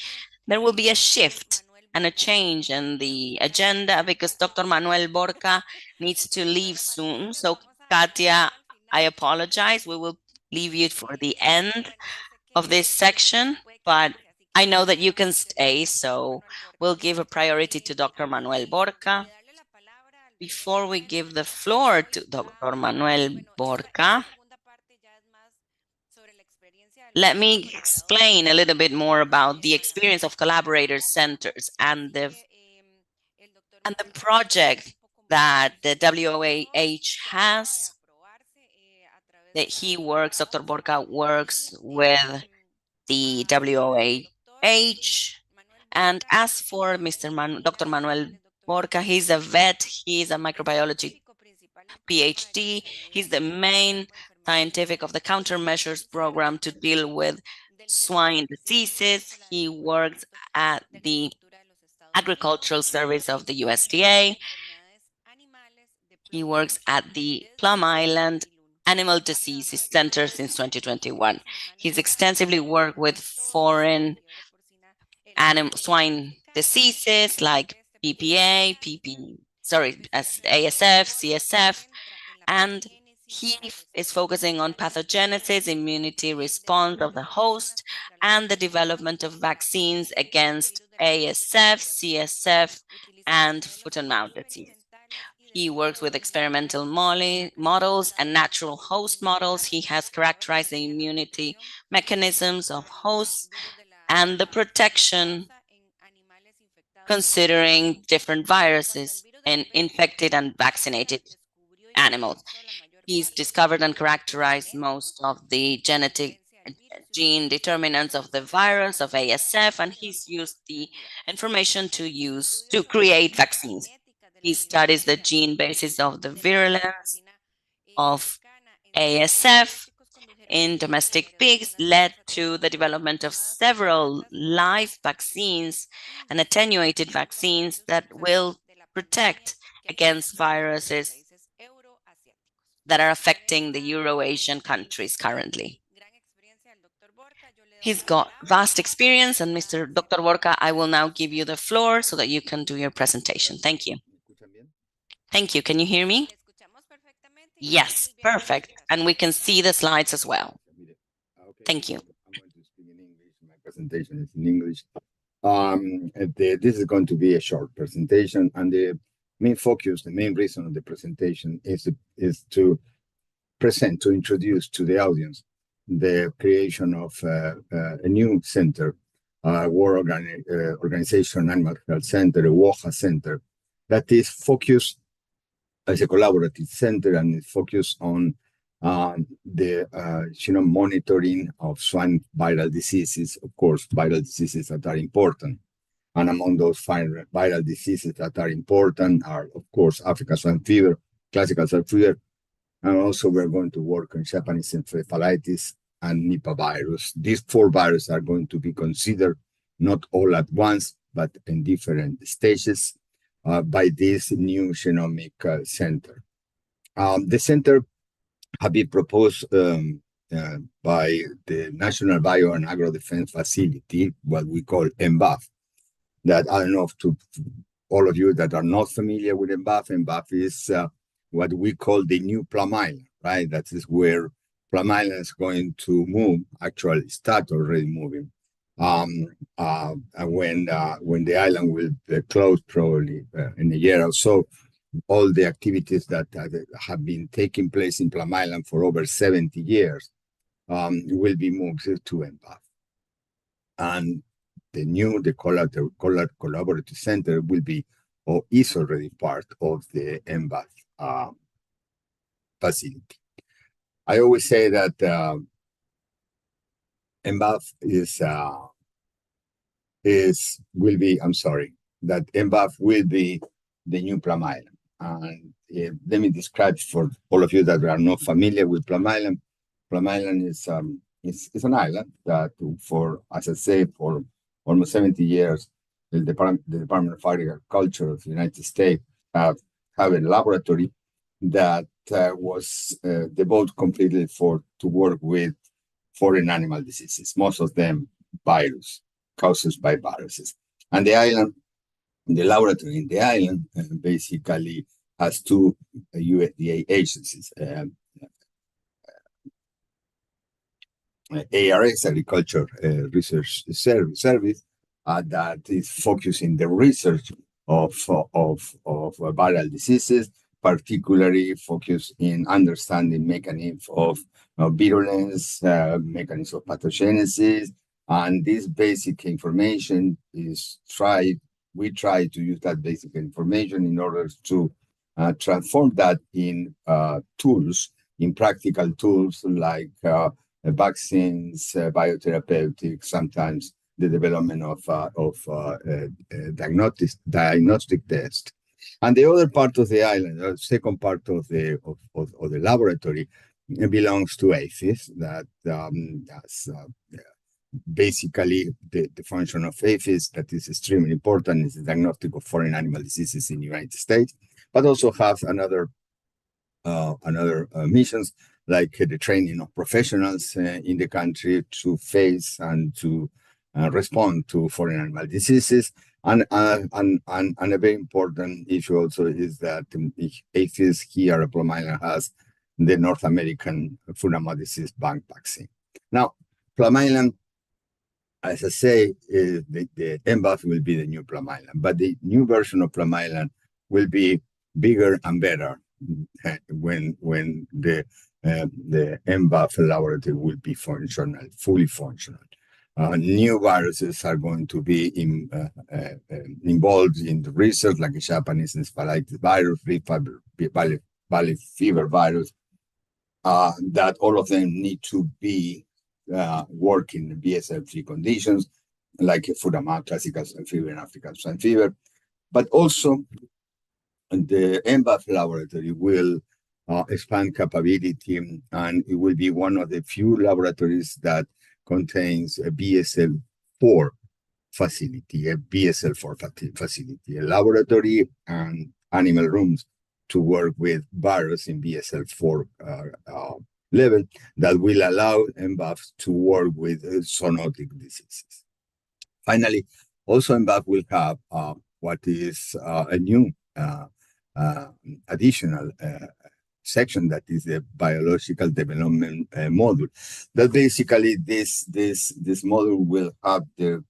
There will be a shift and a change in the agenda because Dr. Manuel Borca needs to leave soon. So, Katia, I apologize. We will leave you for the end of this section, but I know that you can stay, so we'll give a priority to Dr. Manuel Borca. Before we give the floor to Dr. Manuel Borca, let me explain a little bit more about the experience of collaborator centers and the project that the WOAH has, that he works, Dr. Borca works with the WOAH. And as for Dr. Manuel Borca, he's a vet, he's a microbiology PhD. He's the main scientific of the countermeasures program to deal with swine diseases. He works at the Agricultural Service of the USDA. He works at the Plum Island Animal Diseases Center since 2021. He's extensively worked with foreign swine diseases like ASF, CSF, and he is focusing on pathogenesis, immunity response of the host, and the development of vaccines against ASF, CSF, and foot and mouth disease. He works with experimental models and natural host models. He has characterized the immunity mechanisms of hosts and the protection considering different viruses in infected and vaccinated animals. He's discovered and characterized most of the genetic gene determinants of the virus of ASF, and he's used the information to create vaccines. He studies the gene basis of the virulence of ASF in domestic pigs, led to the development of several live vaccines and attenuated vaccines that will protect against viruses that are affecting the Eurasian countries currently. He's got vast experience, and Dr. Borca, I will now give you the floor so that you can do your presentation. Thank you. Thank you. Can you hear me? Yes, perfect. And we can see the slides as well. Thank you. I'm going to speak in English. My presentation is in English. This is going to be a short presentation, and the main focus, the main reason of the presentation is to present, to introduce to the audience the creation of a new center, World Organization Animal Health Center, a WOAH Center, that is focused as a collaborative center and is focused on the monitoring of swine viral diseases, of course, viral diseases that are important. And among those viral diseases that are important are, of course, African swine fever, classical swine fever, and also we're going to work on Japanese encephalitis and Nipah virus. These 4 viruses are going to be considered not all at once, but in different stages by this new genomic center. The center have been proposed by the National Bio and Agro Defense Facility, what we call NBAF. That I don't know to all of you that are not familiar with NBAF. NBAF is what we call the new Plum Island, right? That is where Plum Island is going to move, actually start already moving. When the island will close probably in a year or so, all the activities that have been taking place in Plum Island for over 70 years will be moved to NBAF. And the Collaborative Center will be, or is already part of the NBAF facility. I always say that NBAF that NBAF will be the new Plum Island. And let me describe for all of you that are not familiar with Plum Island. Plum Island is an island that, as I say, for almost 70 years, the Department of Agriculture of the United States have a laboratory that was devoted completely to work with foreign animal diseases, most of them caused by viruses. And the laboratory in the island basically has two USDA agencies, ARS, Agriculture Research Service, that is focusing the research of viral diseases, particularly focused in understanding mechanisms of virulence, mechanisms of pathogenesis, and this basic information we try to use that basic information in order to transform that in tools, in practical tools like vaccines, biotherapeutics, sometimes the development of diagnostic tests. And the other part of the island, the second part of the laboratory, belongs to APHIS. That that's basically the function of APHIS that is extremely important is the diagnostic of foreign animal diseases in the United States, but also have another missions like the training of professionals in the country to face and to respond to foreign animal diseases. And a very important issue also is that APHIS here at Plum Island has the North American Food and Mouth Disease Bank vaccine. Now, Plum Island, as I say, the MBAF will be the new Plum Island, but the new version of Plum Island will be bigger and better when the MBAF laboratory will be functional, fully functional. New viruses are going to be involved in the research, like the Japanese encephalitis virus, Valley fever virus, that all of them need to be working in BSL-3 conditions, like foot and mouth, classical swine fever, and African swine fever. But also, the MBAF laboratory will expand capability, and it will be one of the few laboratories that contains a BSL-4 facility, a BSL-4 facility, a laboratory and animal rooms to work with virus in BSL-4 level that will allow MBAF to work with zoonotic diseases. Finally, also MBAF will have what is a new additional section that is the biological development module. That basically this module will have the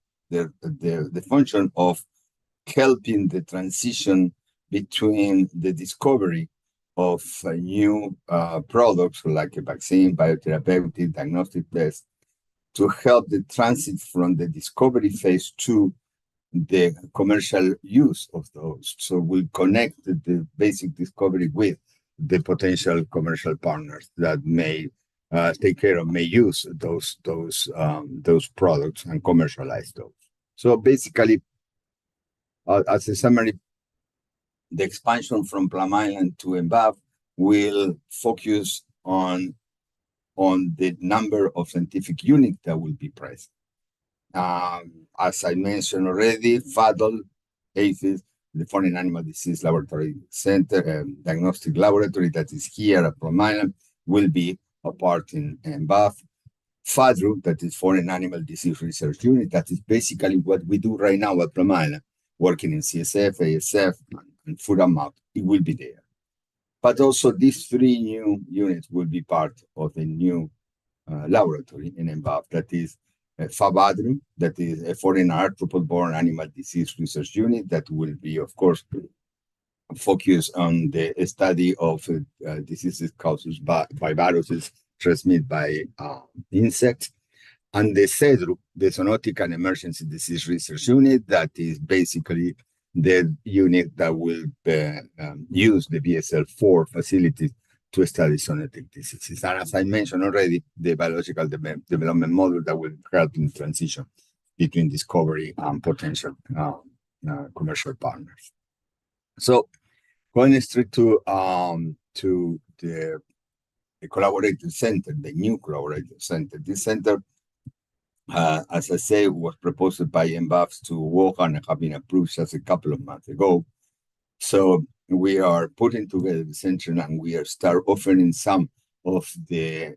function of helping the transition between the discovery of new products like a vaccine, biotherapeutic, diagnostic test, to help the transit from the discovery phase to the commercial use of those. So we'll connect the basic discovery with the potential commercial partners that may take care of, may use those products and commercialize those. So basically, as a summary, the expansion from Plum Island to MBAF will focus on the number of scientific units that will be present. As I mentioned already, FADL, APHIS, the Foreign Animal Disease Laboratory Center, diagnostic laboratory that is here at Plum Island, will be a part in MBAF. FADRU, that is Foreign Animal Disease Research Unit, that is basically what we do right now at Plum Island, working in CSF, ASF, and foot and mouth. It will be there. But also these three new units will be part of the new laboratory in MBAF, that is FABADRU, that is a foreign arthropod-borne animal disease research unit that will be, of course, focused on the study of diseases caused by viruses transmitted by insects. And the CEDRU, the Zoonotic and Emergency Disease Research Unit, that is basically the unit that will use the BSL-4 facilities to study zoonotic diseases. And as I mentioned already, the biological development model that will help in transition between discovery and potential commercial partners. So going straight to the collaborating center, the new collaborating center. This center, as I say, was proposed by NBAFS to WOAH and have been approved just a couple of months ago. So we are putting together the center and we are start offering some of the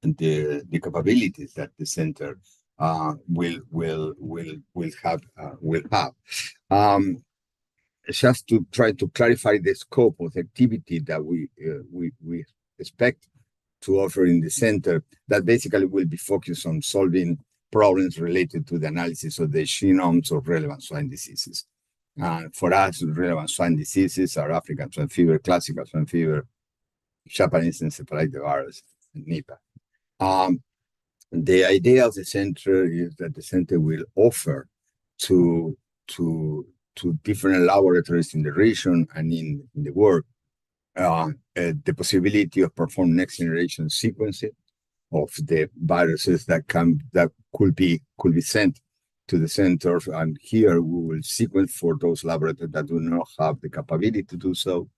capabilities that the center will have. Just to try to clarify the scope of the activity that we expect to offer in the center, that basically will be focused on solving problems related to the analysis of the genomes of relevant swine diseases. For us, relevant swine diseases are African swine fever, classical swine fever, Japanese encephalitis virus, and Nipah. The idea of the center is that the center will offer to different laboratories in the region and in the world the possibility of perform next generation sequencing of the viruses that could be sent to the center, and here we will sequence for those laboratories that do not have the capability to do so.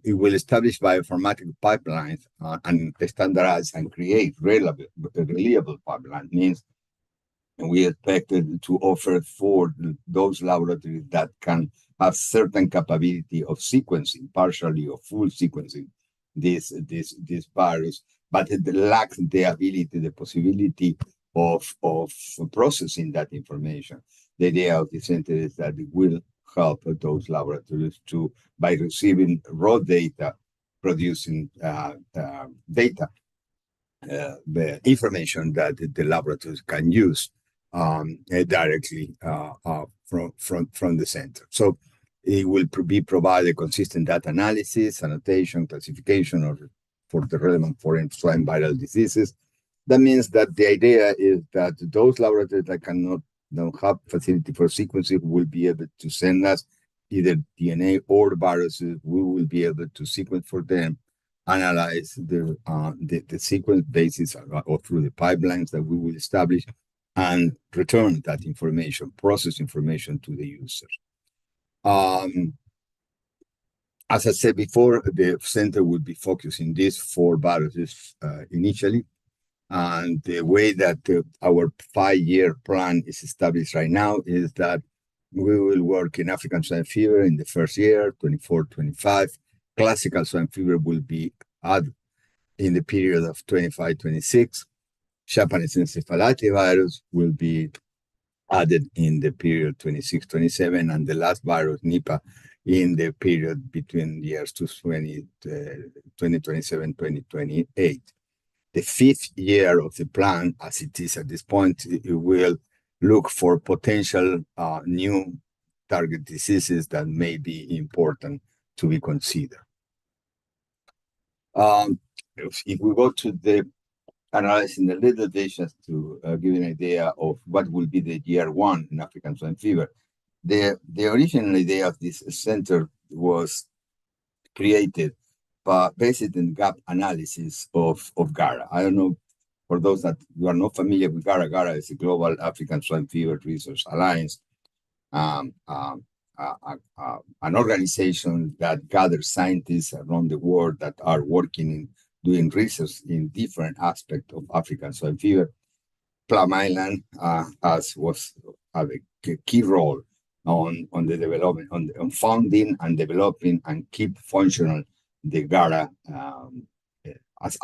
It will establish bioinformatics pipelines and standardize and create reliable pipeline. Means we expected to offer for those laboratories that can have certain capability of sequencing, partially or full sequencing, this virus, but it lacks the ability, the possibility of processing that information. The idea of the center is that it will help those laboratories to, by receiving raw data, producing the information that the laboratories can use directly from the center. So it will be provided consistent data analysis, annotation, classification, or for the relevant foreign swine viral diseases. That means that the idea is that those laboratories that don't have facility for sequencing will be able to send us either DNA or viruses. We will be able to sequence for them, analyze the sequence basis or through the pipelines that we will establish, and return that information, process information to the user. As I said before, the center will be focusing these 4 viruses initially. And the way that our 5-year plan is established right now is that we will work in African swine fever in the first year, 24-25. Classical swine fever will be added in the period of 25-26. Japanese encephalitis virus will be added in the period 26-27, and the last virus, Nipah, in the period between years 2027-2028. The 5th year of the plan, as it is at this point, it will look for potential new target diseases that may be important to be considered. If we go to the analyzing the little data to give an idea of what will be the year 1 in African swine fever, the original idea of this center was created based on gap analysis of GARA. I don't know, for those that you are not familiar with GARA, GARA is a Global African Swine Fever Research Alliance, an organization that gathers scientists around the world that are working in doing research in different aspects of African swine fever. Plum Island has a key role on the development, on founding and developing and keep functional the GARA as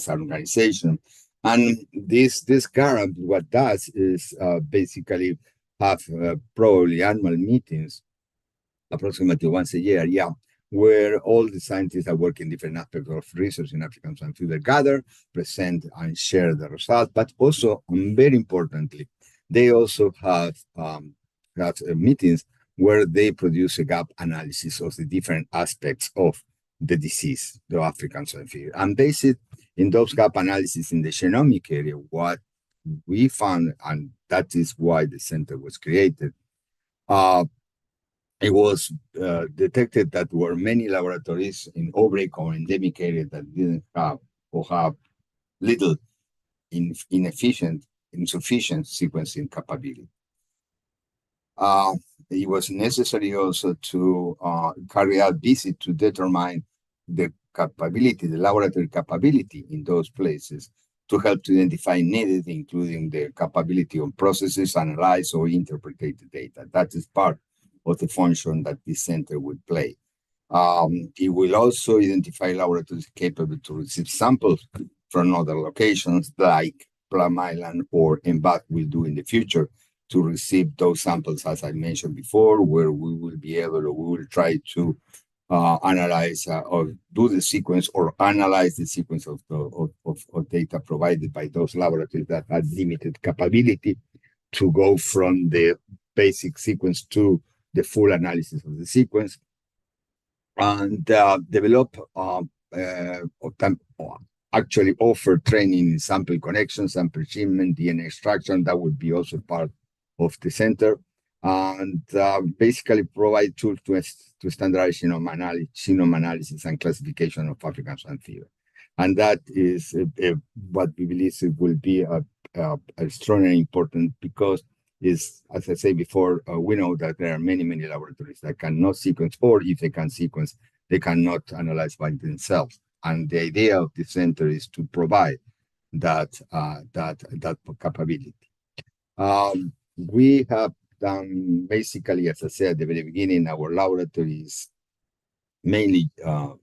an organization. And this GARA, what does is basically have probably annual meetings, approximately once a year, where all the scientists that work in different aspects of research in African swine fever gather, present, and share the results. But also, and very importantly, they also have meetings where they produce a gap analysis of the different aspects of the disease, the African swine fever. And based in those gap analysis in the genomic area, what we found, and that is why the center was created, it was detected that there were many laboratories in outbreak or endemic area that didn't have or have little insufficient sequencing capability. It was necessary also to carry out visits to determine the capability, the laboratory capability in those places to help to identify needed, including the capability of processes, analyze or interpret the data. That is part of the function that this center would play. It will also identify laboratories capable to receive samples from other locations like Plum Island or Embat will do in the future to receive those samples, as I mentioned before, where we will be able, or we will try to analyze or do the sequence or analyze the sequence of data provided by those laboratories that have limited capability to go from the basic sequence to the full analysis of the sequence, and develop actually offer training in sample connection, sample shipment, DNA extraction. That would be also part of the center, and basically provide tools to standardize genome analysis and classification of African swine fever. And that is what we believe it will be extraordinarily important, because is, as I said before, we know that there are many laboratories that cannot sequence, or if they can sequence, they cannot analyze by themselves. And the idea of the center is to provide that capability. We have done basically, as I said at the very beginning, our laboratories mainly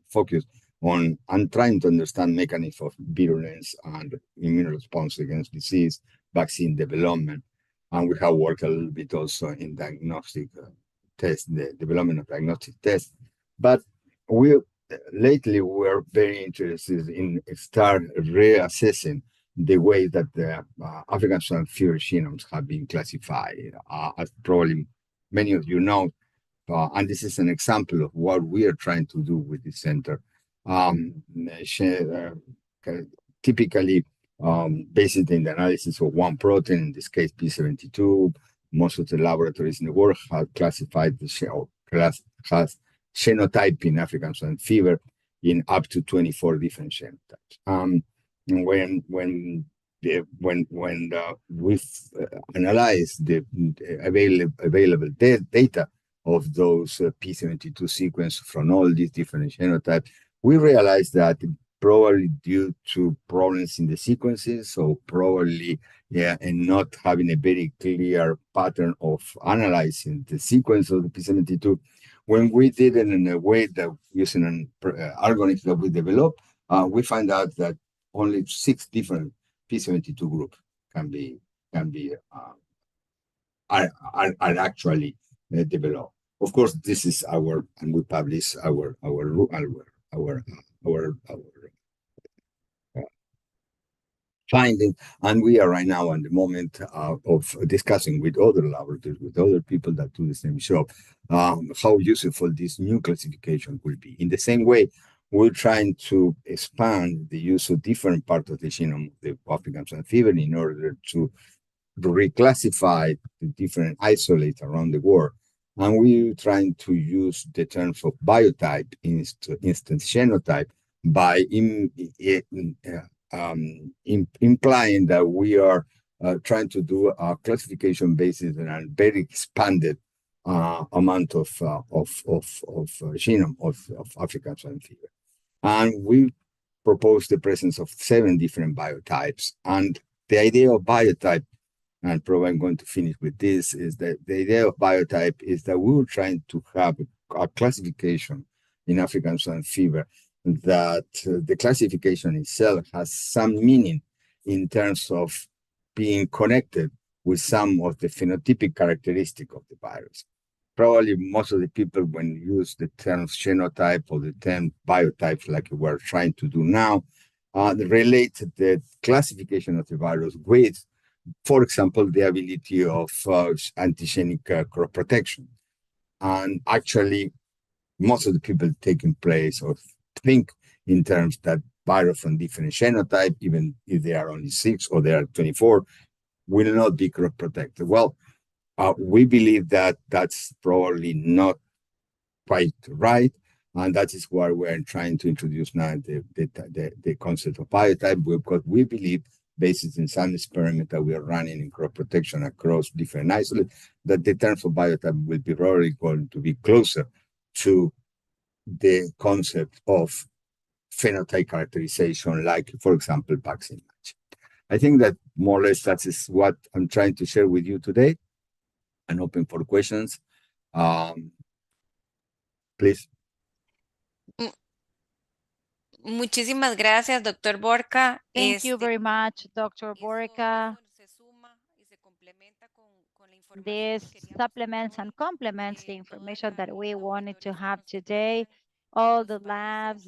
focused on trying to understand mechanisms of virulence and immune response against disease, vaccine development. And we have worked a little bit also in diagnostic tests, the development of diagnostic tests. But lately we're very interested in start reassessing the way that the African swine fever genomes have been classified. As probably many of you know, and this is an example of what we are trying to do with this center. Typically, based on the analysis of one protein, in this case P72, most of the laboratories in the world have classified has genotyping African swine fever in up to 24 different genotypes. When we've analyzed the available data of those P72 sequence from all these different genotypes, we realized that probably due to problems in the sequences, so probably, and not having a very clear pattern of analyzing the sequence of the P72, when we did it in a way that using an algorithm that we developed, we find out that only 6 different P72 groups are actually developed. Of course, this is and we publish our finding, and we are right now in the moment of discussing with other laboratories, with other people that do the same job, how useful this new classification will be. In the same way, we're trying to expand the use of different parts of the genome of the African swine fever in order to reclassify the different isolates around the world. And we're trying to use the terms of biotype instead genotype by implying that we are trying to do a classification basis on a very expanded amount of genome of African swine fever. And we propose the presence of 7 different biotypes. And the idea of biotype, and probably I'm going to finish with this, is that the idea of biotype is that we were trying to have a classification in African swine fever that the classification itself has some meaning in terms of being connected with some of the phenotypic characteristic of the virus. Probably most of the people, when you use the terms genotype or the term biotypes like we're trying to do now, relate the classification of the virus with, for example, the ability of antigenic crop protection. And actually, most of the people taking place or think in terms that virus from different genotype, even if they are only 6 or they are 24, will not be crop protected. Well, we believe that that's probably not quite right, and that is why we're trying to introduce now the concept of biotype, because we believe basis in some experiment that we are running in crop protection across different isolates, that the terms of biotype will be probably going to be closer to the concept of phenotype characterization, like, for example, vaccine match. I think that more or less that is what I'm trying to share with you today. I'm open for questions. Please. Muchísimas gracias, doctor Borca. Thank you very much, Dr. Borca. This supplements and complements the information that we wanted to have today. All the labs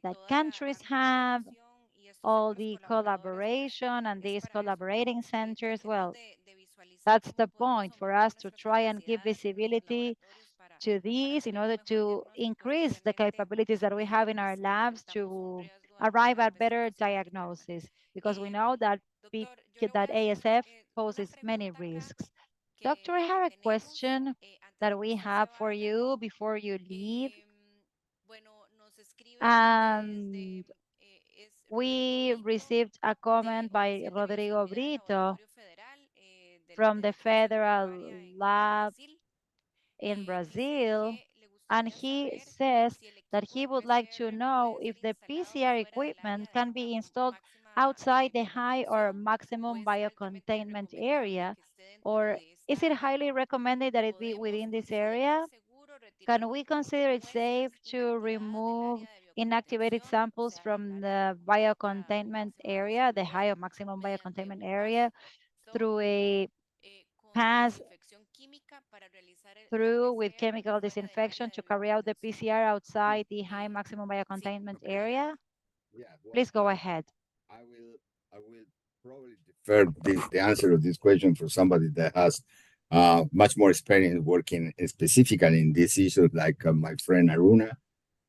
that countries have, all the collaboration and these collaborating centers. Well, that's the point for us to try and give visibility to these in order to increase the capabilities that we have in our labs to arrive at better diagnosis, because we know that that ASF poses many risks. Doctor, I have a question that we have for you before you leave. And we received a comment by Rodrigo Brito from the Federal Lab in Brazil, and he says that he would like to know if the PCR equipment can be installed outside the high or maximum biocontainment area, or is it highly recommended that it be within this area? Can we consider it safe to remove inactivated samples from the biocontainment area, the high or maximum biocontainment area, through a pass through with chemical disinfection to carry out the PCR outside the high maximum biocontainment area? Please go ahead. I will probably defer the answer of this question for somebody that has much more experience working specifically in these issues, like my friend Aruna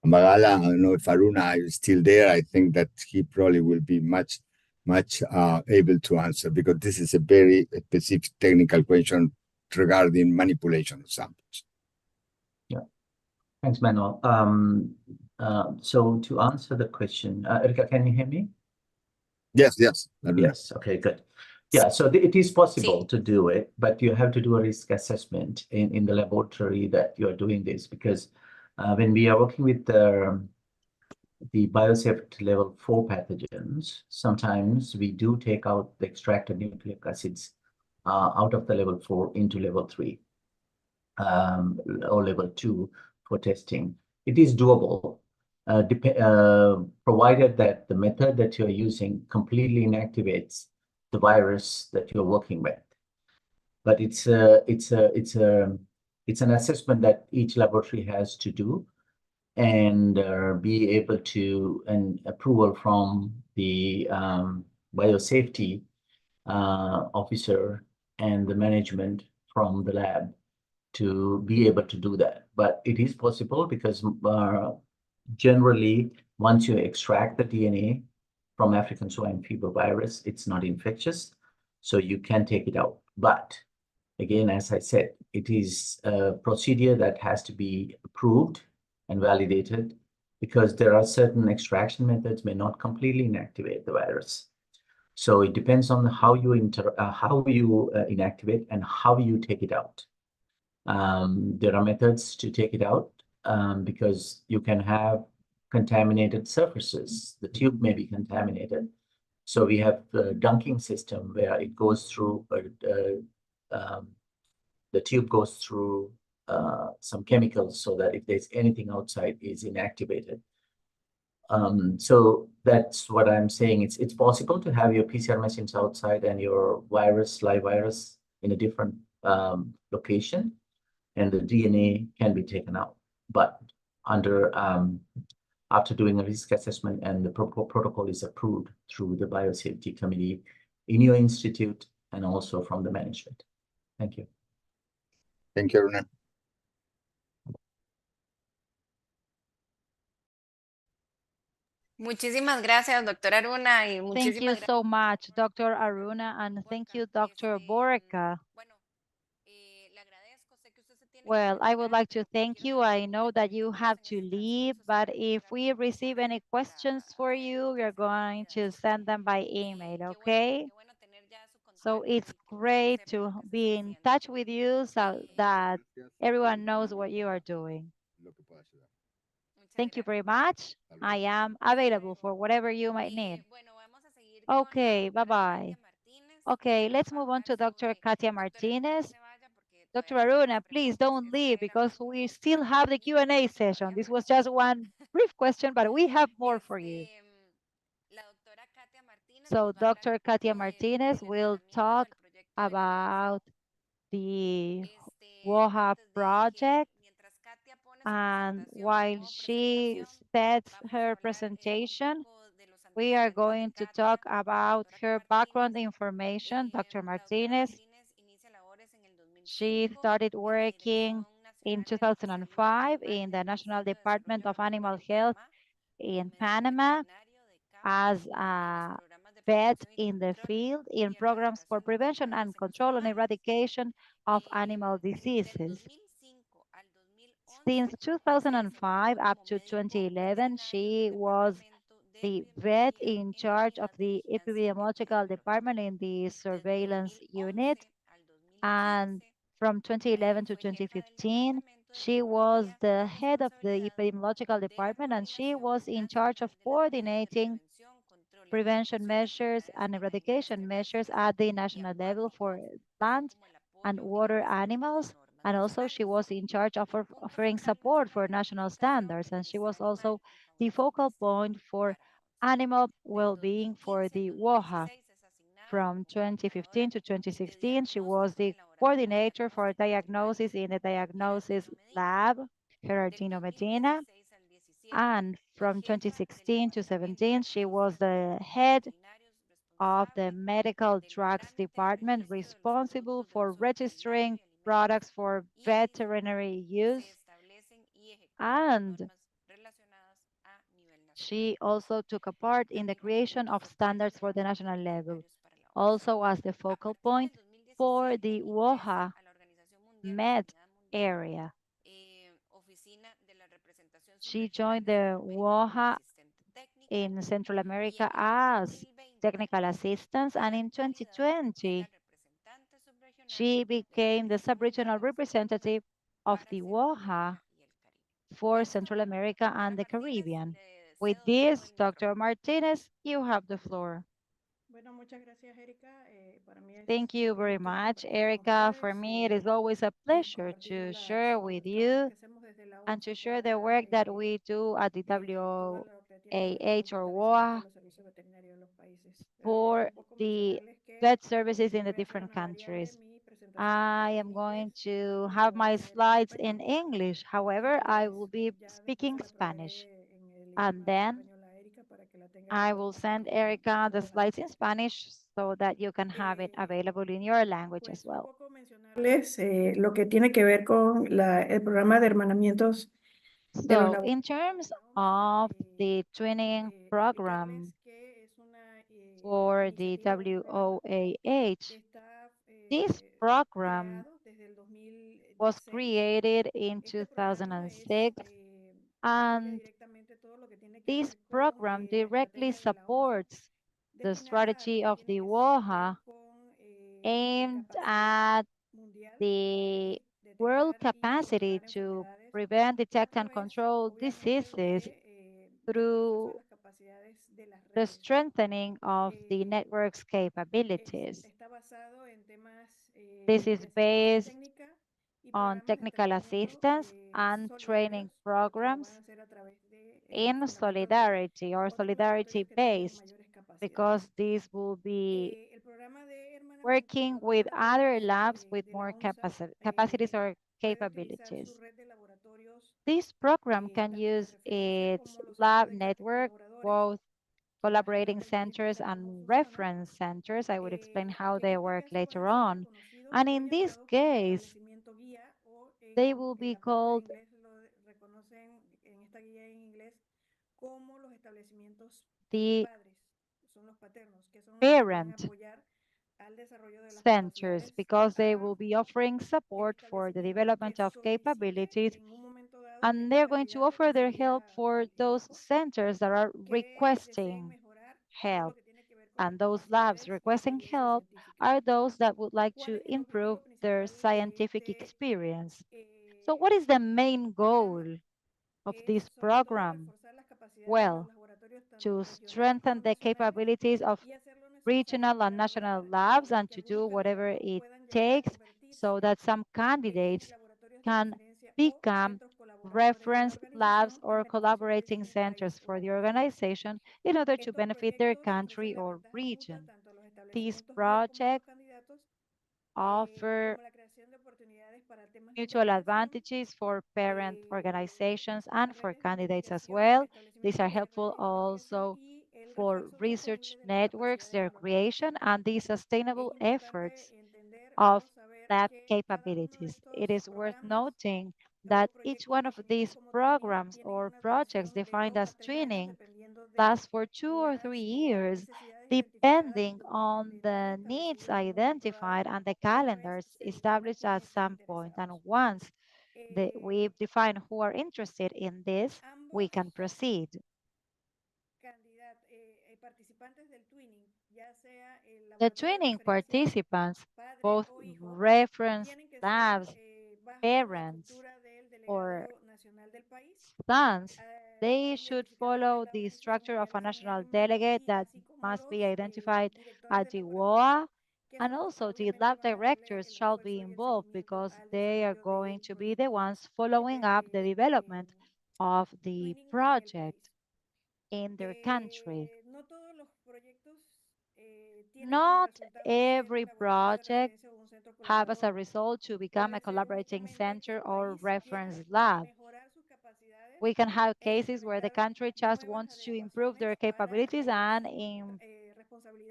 Magala. I don't know if Aruna is still there. I think that he probably will be much able to answer, because this is a very specific technical question regarding manipulation of samples. Yeah, thanks, Manuel. So to answer the question, Erika, can you hear me? Yes. Yes, okay, good. Yeah, so it is possible to do it, but you have to do a risk assessment in the laboratory that you are doing this, because when we are working with the biosafety level 4 pathogens, sometimes we do take out the extracted nucleic acids out of the level 4 into level 3 or level 2 for testing. It is doable, provided that the method that you're using completely inactivates the virus that you're working with. But it's an assessment that each laboratory has to do, and be able to an approval from the biosafety officer and the management from the lab to be able to do that. But it is possible, because generally, once you extract the DNA from African swine fever virus, it's not infectious, so you can take it out. But again, as I said, it is a procedure that has to be approved and validated, because there are certain extraction methods may not completely inactivate the virus. So it depends on how you inactivate and how you take it out. There are methods to take it out, because you can have contaminated surfaces. The tube may be contaminated. So we have the dunking system where it goes through, the tube goes through some chemicals, so that if there's anything outside, is inactivated. So that's what I'm saying. It's possible to have your PCR machines outside and your live virus in a different location, and the DNA can be taken out. But after doing a risk assessment and the protocol is approved through the biosafety committee in your institute and also from the management. Thank you. Thank you, Aruna. Muchísimas gracias, doctor Aruna, y Thank you muchísimas so much, Dr. Aruna, and thank you, Dr. Borca. Well, I would like to thank you. I know that you have to leave, but if we receive any questions for you, we are going to send them by email, okay? So it's great to be in touch with you so that everyone knows what you are doing. Thank you very much. I am available for whatever you might need. Okay, bye-bye. Okay, let's move on to Dr. Katia Martinez. Dr. Aruna, please don't leave because we still have the Q&A session. This was just one brief question, but we have more for you. So Dr. Katia Martinez will talk about the WOAH project. And while she sets her presentation, we are going to talk about her background information. Dr. Martinez, she started working in 2005 in the National Department of Animal Health in Panama as a vet in the field in programs for prevention and control and eradication of animal diseases. Since 2005 up to 2011, she was the vet in charge of the epidemiological department in the surveillance unit. And from 2011 to 2015, she was the head of the epidemiological department, and she was in charge of coordinating prevention measures and eradication measures at the national level for land and water animals. And also she was in charge of offering support for national standards. And she was also the focal point for animal well-being for the WOAH. From 2015 to 2016, she was the coordinator for diagnosis in the diagnosis lab, Gerardino Medina. And from 2016 to 17, she was the head of the medical drugs department responsible for registering products for veterinary use. And she also took a part in the creation of standards for the national level, also as the focal point for the WOAH Med area. She joined the WOAH in Central America as technical assistant, and in 2020, she became the sub-regional representative of the WOAH for Central America and the Caribbean. With this, Dr. Martinez, you have the floor. Thank you very much, Erica. For me, it is always a pleasure to share with you and to share the work that we do at the WOAH or WOAH for the vet services in the different countries. I am going to have my slides in English. However, I will be speaking Spanish. And then I will send Erica the slides in Spanish so that you can have it available in your language as well. Lo que tiene que ver con el programa de hermanamientos. So in terms of the training program for the WOAH, this program was created in 2006, and this program directly supports the strategy of the WOAH aimed at the world capacity to prevent, detect, and control diseases through the strengthening of the network's capabilities. This is based on technical assistance and training programs in solidarity or solidarity based, because this will be working with other labs with more capacities or capabilities. This program can use its lab network, both collaborating centers and reference centers. I would explain how they work later on. And in this case, they will be called the parent centers because they will be offering support for the development of capabilities, and they're going to offer their help for those centers that are requesting help. And those labs requesting help are those that would like to improve their scientific experience. So what is the main goal of this program? Well, to strengthen the capabilities of regional and national labs and to do whatever it takes so that some candidates can become reference labs or collaborating centers for the organization in order to benefit their country or region. These projects offer mutual advantages for parent organizations and for candidates as well. These are helpful also for research networks, their creation, and the sustainable efforts of lab capabilities. It is worth noting that each one of these programs or projects defined as twinning lasts for 2 or 3 years, depending on the needs identified and the calendars established at some point. And once we define who are interested in this, we can proceed. The twinning participants, both reference labs, parents, or sons, they should follow the structure of a national delegate that must be identified at the WOAH, and also the lab directors shall be involved because they are going to be the ones following up the development of the project in their country. Not every project have as a result to become a collaborating center or reference lab. We can have cases where the country just wants to improve their capabilities and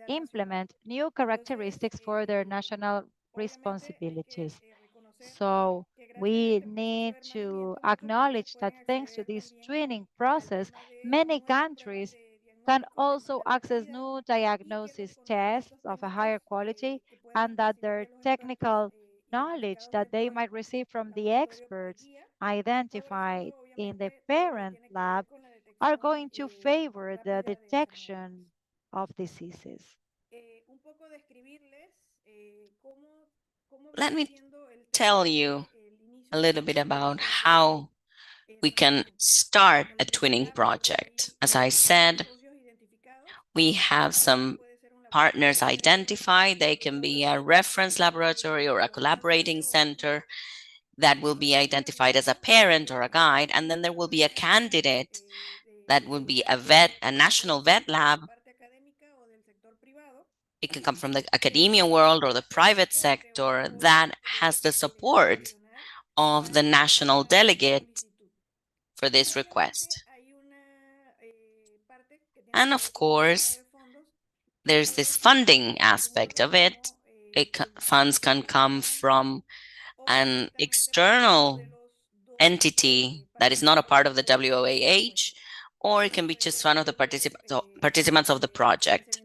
implement new characteristics for their national responsibilities. So we need to acknowledge that thanks to this training process, many countries can also access new diagnosis tests of a higher quality, and that their technical knowledge that they might receive from the experts identified in the parent lab are going to favor the detection of diseases. Let me tell you a little bit about how we can start a twinning project. As I said, we have some partners identified. They can be a reference laboratory or a collaborating center that will be identified as a parent or a guide. And then there will be a candidate that will be a vet, a national vet lab. It can come from the academia world or the private sector that has the support of the national delegate for this request. And of course, there's this funding aspect of it. Funds can come from an external entity that is not a part of the WOAH, or it can be just one of the participants of the project.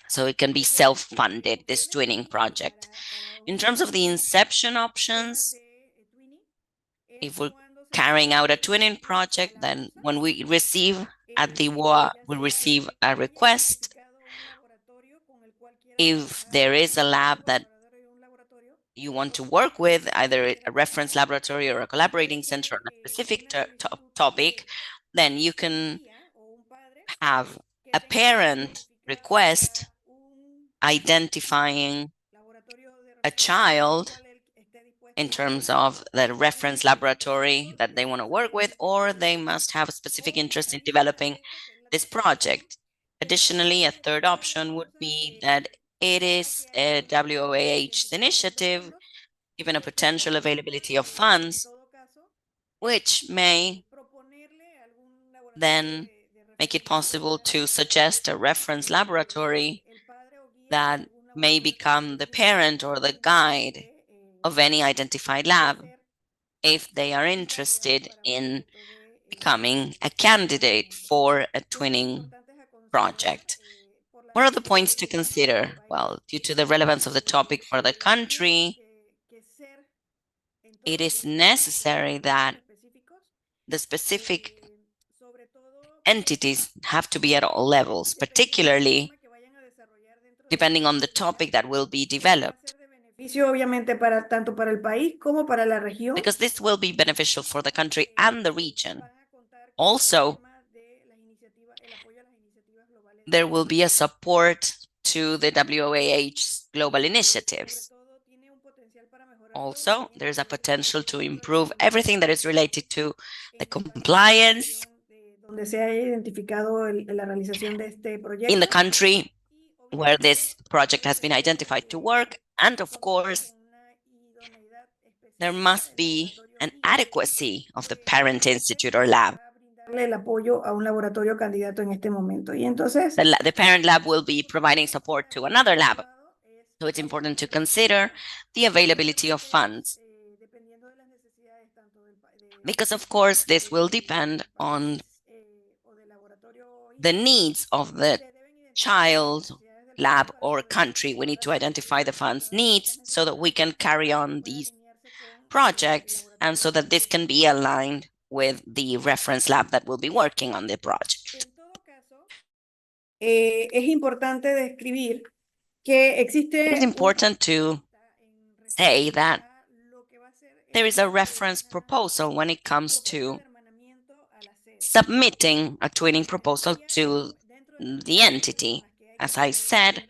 So it can be self-funded, this twinning project. In terms of the inception options, if we're carrying out a twinning project, then when we receive at the WOAH, we receive a request. If there is a lab that you want to work with, either a reference laboratory or a collaborating center on a specific topic, then you can have a parent request identifying a child in terms of the reference laboratory that they want to work with, or they must have a specific interest in developing this project. Additionally, a third option would be that it is a WOAH initiative, given a potential availability of funds, which may then make it possible to suggest a reference laboratory that may become the parent or the guide of any identified lab if they are interested in becoming a candidate for a twinning project. What are the points to consider? Well, due to the relevance of the topic for the country, it is necessary that the specific entities have to be at all levels, particularly depending on the topic that will be developed, obviamente tanto para el país como para la región. because this will be beneficial for the country and the region. Also, there will be a support to the WOAH global initiatives. Also, there's a potential to improve everything that is related to the compliance donde se ha identificado la realización de este proyecto. in the country where this project has been identified to work. And of course, there must be an adequacy of the parent institute or lab. El apoyo a un laboratorio candidato en este momento. Y entonces, the parent lab will be providing support to another lab. So it's important to consider the availability of funds, because of course this will depend on the needs of the child, lab, or country. We need to identify the fund's needs so that we can carry on these projects and so that this can be aligned with the reference lab that will be working on the project. Es importante describir que existe. It's important to say that there is a reference proposal when it comes to submitting a twinning proposal to the entity. As I said,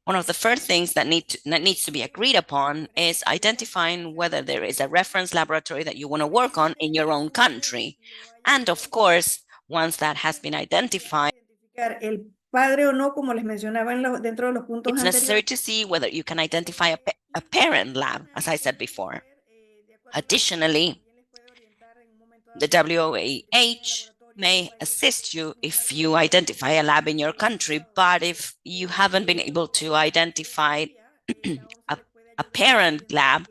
one of the first things that needs to be agreed upon is identifying whether there is a reference laboratory that you want to work on in your own country. And of course, once that has been identified, it's necessary to see whether you can identify a parent lab, as I said before. Additionally, the WOAH may assist you if you identify a lab in your country, but if you haven't been able to identify a parent lab,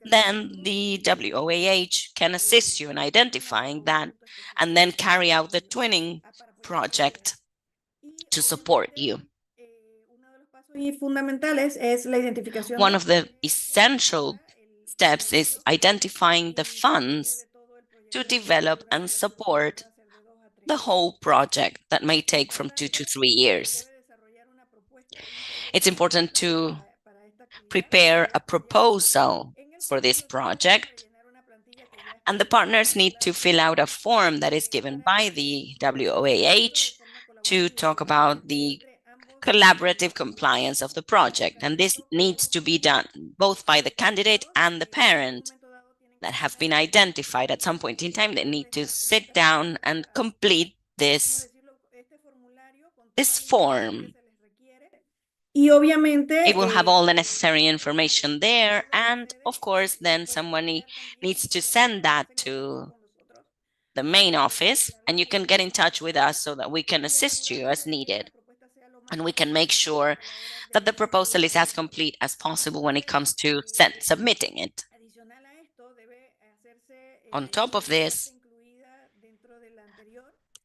then the WOAH can assist you in identifying that and then carry out the twinning project to support you. One of the essential steps is identifying the funds to develop and support the whole project that may take from 2 to 3 years. It's important to prepare a proposal for this project, and the partners need to fill out a form that is given by the WOAH to talk about the collaborative compliance of the project. And this needs to be done both by the candidate and the parent that have been identified at some point in time. They need to sit down and complete this form. It will have all the necessary information there, and of course then somebody needs to send that to the main office, and you can get in touch with us so that we can assist you as needed, and we can make sure that the proposal is as complete as possible when it comes to submitting it. On top of this,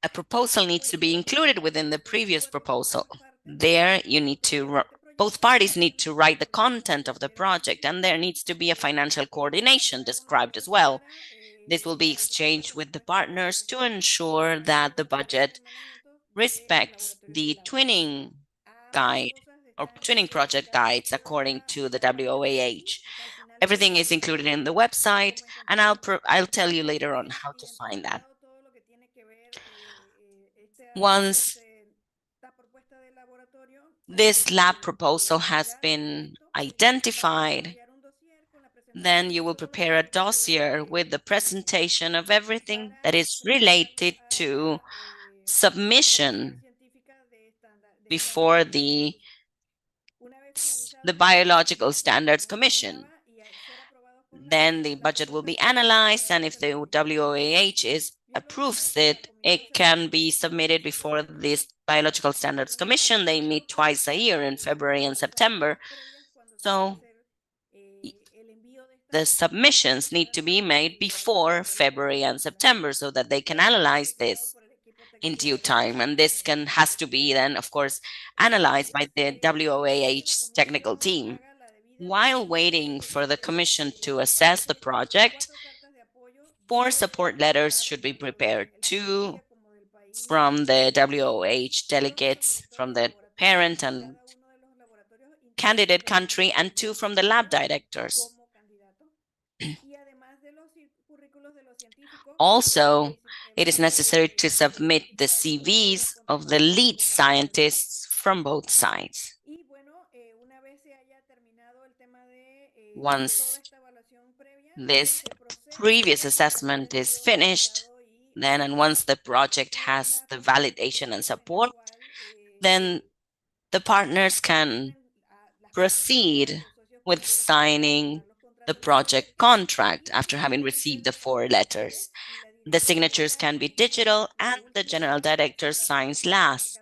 a proposal needs to be included within the previous proposal. There, both parties need to write the content of the project, and there needs to be a financial coordination described as well. This will be exchanged with the partners to ensure that the budget respects the twinning guide or twinning project guides according to the WOAH. Everything is included in the website, and I'll tell you later on how to find that. Once this lab proposal has been identified, then you will prepare a dossier with the presentation of everything that is related to submission before the Biological Standards Commission. Then the budget will be analyzed, and if the WOAH approves it, it can be submitted before this Biological Standards Commission. They meet twice a year in February and September. So the submissions need to be made before February and September so that they can analyze this in due time. And this has to be then, of course, analyzed by the WOAH technical team. While waiting for the Commission to assess the project, 4 support letters should be prepared, 2 from the WOH delegates from the parent and candidate country, and 2 from the lab directors. Also, it is necessary to submit the CVs of the lead scientists from both sides. Once this previous assessment is finished, then and once the project has the validation and support, then the partners can proceed with signing the project contract after having received the 4 letters. The signatures can be digital, and the general director signs last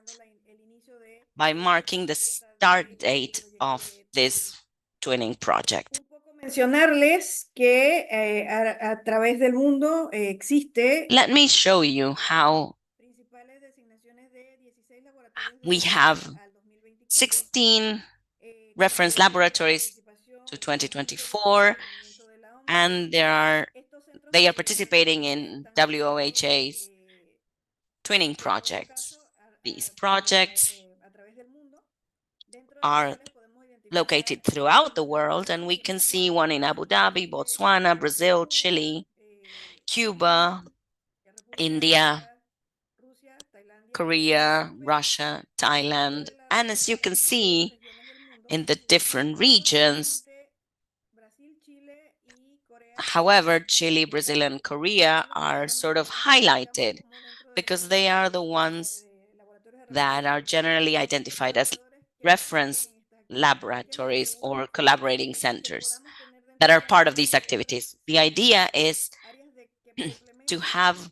by marking the start date of this twinning project. Mencionarles que a través del mundo existe. Let me show you how we have 16 reference laboratories to 2024, and they are participating in WOHA's twinning projects. These projects are located throughout the world, and we can see one in Abu Dhabi, Botswana, Brazil, Chile, Cuba, India, Korea, Russia, Thailand, and as you can see in the different regions, however, Chile, Brazil, and Korea are sort of highlighted because they are the ones that are generally identified as reference laboratories or collaborating centers that are part of these activities. The idea is to have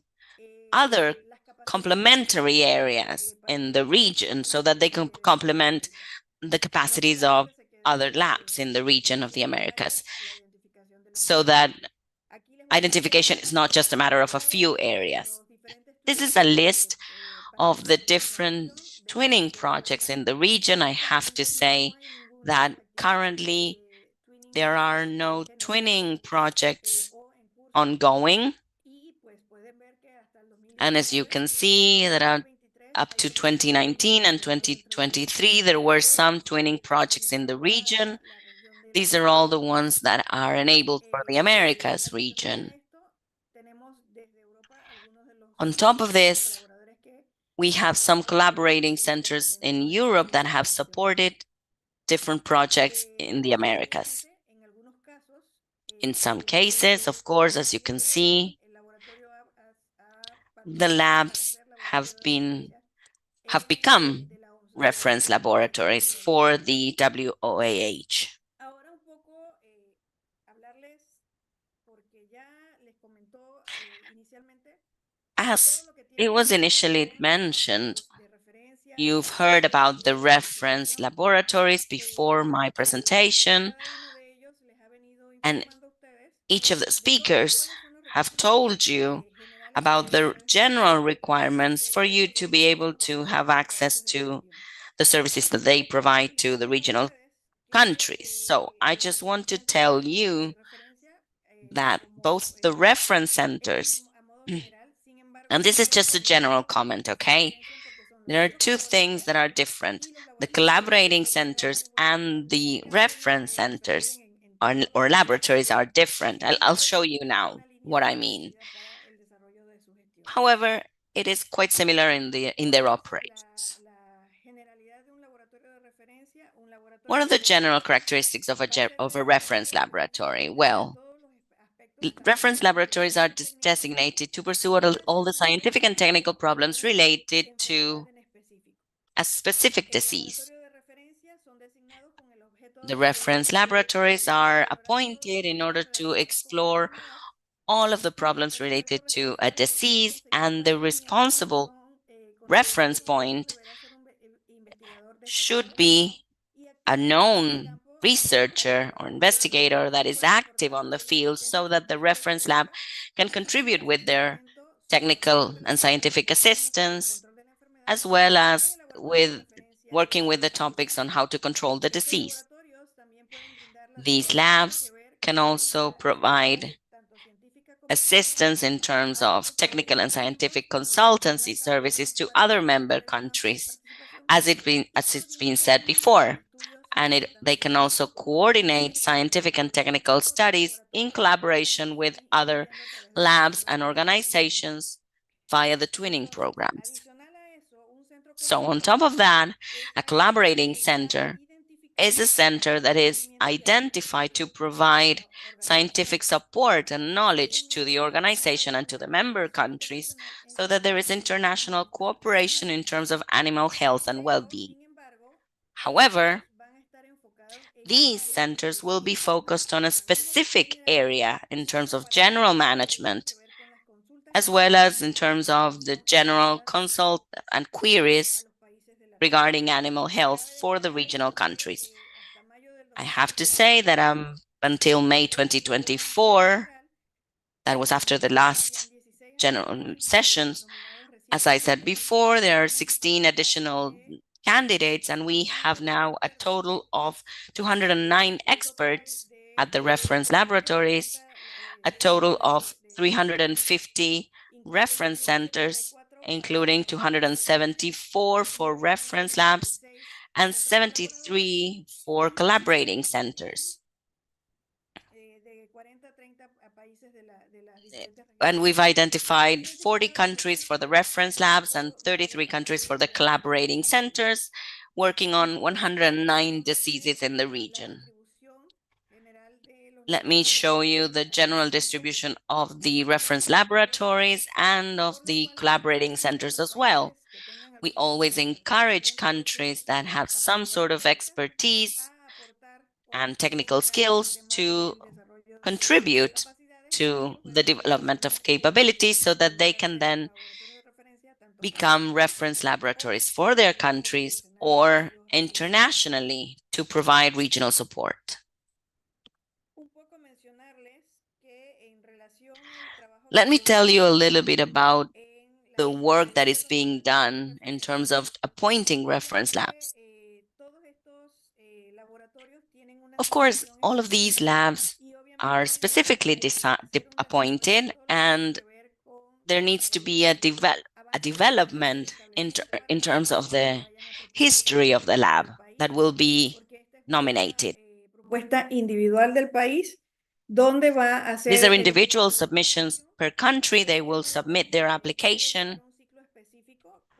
other complementary areas in the region so that they can complement the capacities of other labs in the region of the Americas, so that identification is not just a matter of a few areas. This is a list of the different twinning projects in the region. I have to say that currently there are no twinning projects ongoing. And as you can see, that are up to 2019 and 2023, there were some twinning projects in the region. These are all the ones that are enabled for the Americas region. On top of this, we have some collaborating centers in Europe that have supported different projects in the Americas. In some cases, of course, as you can see, the labs have become reference laboratories for the WOAH. As it was initially mentioned, you've heard about the reference laboratories before my presentation, and each of the speakers have told you about the general requirements for you to be able to have access to the services that they provide to the regional countries. So I just want to tell you that both the reference centers, and this is just a general comment, okay? There are 2 things that are different. The collaborating centers and the reference centers or laboratories are different. I'll show you now what I mean. However, it is quite similar in their operations. What are the general characteristics of a reference laboratory? Well, reference laboratories are designated to pursue all the scientific and technical problems related to a specific disease. The reference laboratories are appointed in order to explore all of the problems related to a disease, and the responsible reference point should be a known researcher or investigator that is active on the field, so that the reference lab can contribute with their technical and scientific assistance, as well as with working with the topics on how to control the disease. These labs can also provide assistance in terms of technical and scientific consultancy services to other member countries, as it's been said before. And they can also coordinate scientific and technical studies in collaboration with other labs and organizations via the twinning programs. So on top of that, a collaborating center is a center that is identified to provide scientific support and knowledge to the organization and to the member countries so that there is international cooperation in terms of animal health and well-being. However, these centers will be focused on a specific area in terms of general management, as well as in terms of the general consult and queries regarding animal health for the regional countries. I have to say that until May 2024, that was after the last general sessions, as I said before, there are 16 additional candidates, and we have now a total of 209 experts at the reference laboratories, a total of 350 reference centers, including 274 for reference labs and 73 for collaborating centers. And we've identified 40 countries for the reference labs and 33 countries for the collaborating centers, working on 109 diseases in the region. Let me show you the general distribution of the reference laboratories and of the collaborating centers as well. We always encourage countries that have some sort of expertise and technical skills to contribute to the development of capabilities so that they can then become reference laboratories for their countries or internationally to provide regional support. Let me tell you a little bit about the work that is being done in terms of appointing reference labs. Of course, all of these labs are specifically appointed, and there needs to be a development in terms of the history of the lab that will be nominated. These are individual submissions per country. They will submit their application.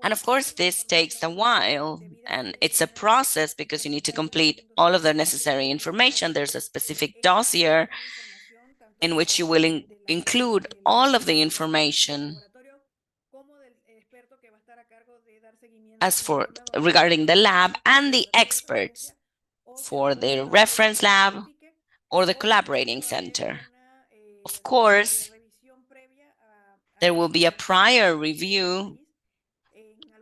And of course, this takes a while, and it's a process because you need to complete all of the necessary information. There's a specific dossier in which you will include all of the information as for regarding the lab and the experts for the reference lab or the collaborating center. Of course, there will be a prior review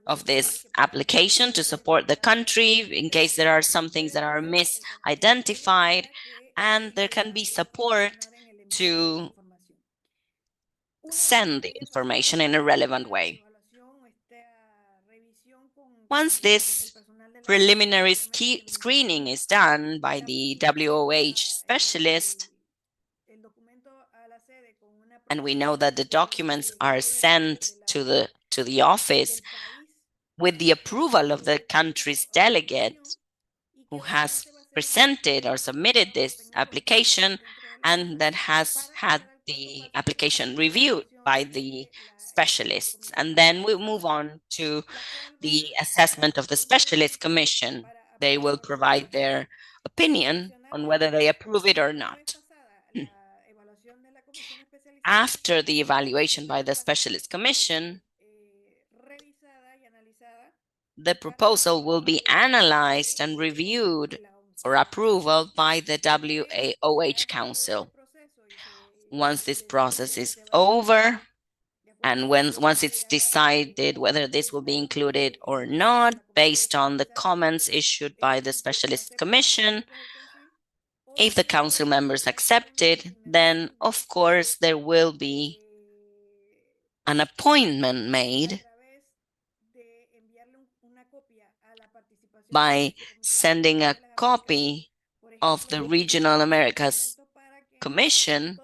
of this application to support the country in case there are some things that are misidentified, and there can be support to send the information in a relevant way. Once this preliminary screening is done by the WOAH specialist, and we know that the documents are sent to the office with the approval of the country's delegate who has presented or submitted this application and that has had the application reviewed by the specialists. And then we move on to the assessment of the specialist commission. They will provide their opinion on whether they approve it or not. After the evaluation by the specialist commission, the proposal will be analyzed and reviewed for approval by the WOAH Council. Once this process is over, and once it's decided whether this will be included or not, based on the comments issued by the specialist commission, if the council members accept it, then of course there will be an appointment made by sending a copy of the Regional Americas Commission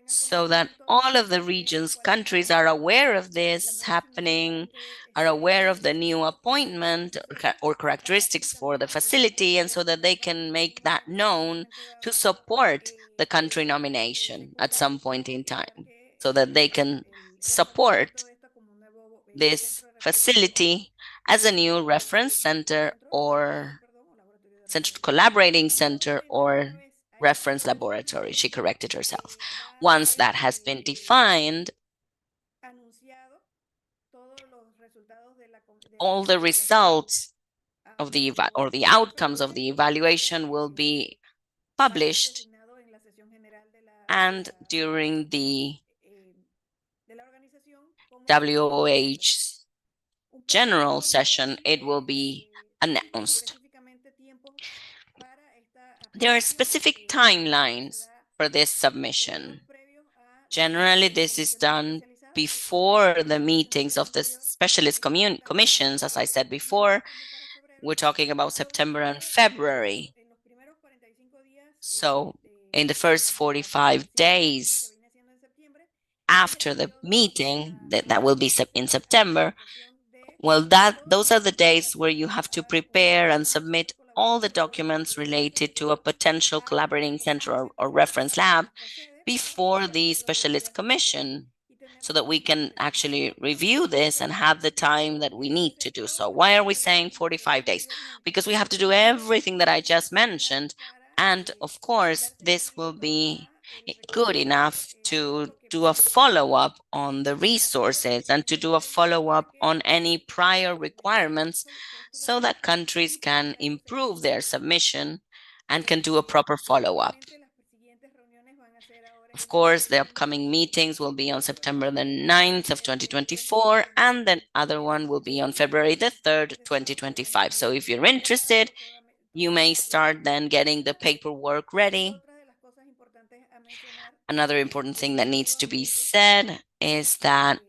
so that all of the region's countries are aware of this happening, are aware of the new appointment or characteristics for the facility, and so that they can make that known to support the country nomination at some point in time, so that they can support this facility as a new reference center or collaborating center or reference laboratory. She corrected herself. Once that has been defined, all the results of the outcomes of the evaluation will be published, and during the WOAH general session, it will be announced. There are specific timelines for this submission. Generally, this is done before the meetings of the specialist commissions. As I said before, we're talking about September and February. So in the first 45 days after the meeting, that will be in September, well, those are the days where you have to prepare and submit all the documents related to a potential collaborating center or reference lab before the specialist commission, so that we can actually review this and have the time that we need to do so. Why are we saying 45 days? Because we have to do everything that I just mentioned. And of course, this will be good enough to do a follow-up on the resources and to do a follow-up on any prior requirements, so that countries can improve their submission and can do a proper follow-up. Of course, the upcoming meetings will be on September the 9th of 2024, and the other one will be on February the 3rd, 2025. So if you're interested, you may start then getting the paperwork ready. Another important thing that needs to be said is that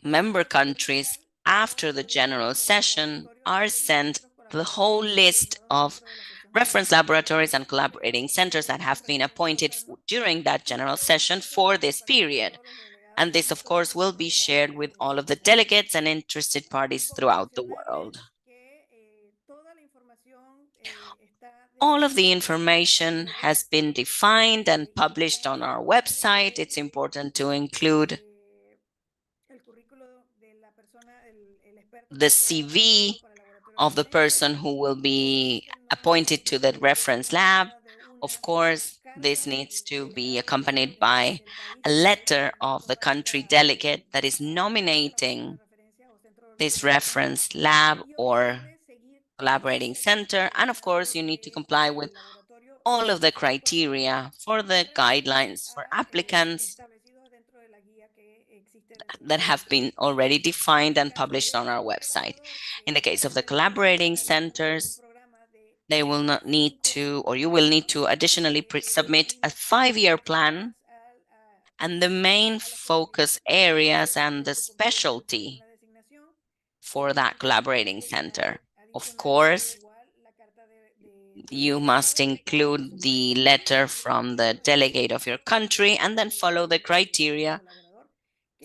member countries, after the general session, are sent the whole list of reference laboratories and collaborating centers that have been appointed during that general session for this period. And this, of course, will be shared with all of the delegates and interested parties throughout the world. All of the information has been defined and published on our website. It's important to include the CV of the person who will be appointed to the reference lab. Of course, this needs to be accompanied by a letter of the country delegate that is nominating this reference lab or collaborating center. And of course, you need to comply with all of the criteria for the guidelines for applicants that have been already defined and published on our website. In the case of the collaborating centers, they will not need to, or you will need to additionally submit a 5-year plan and the main focus areas and the specialty for that collaborating center. Of course, you must include the letter from the delegate of your country and then follow the criteria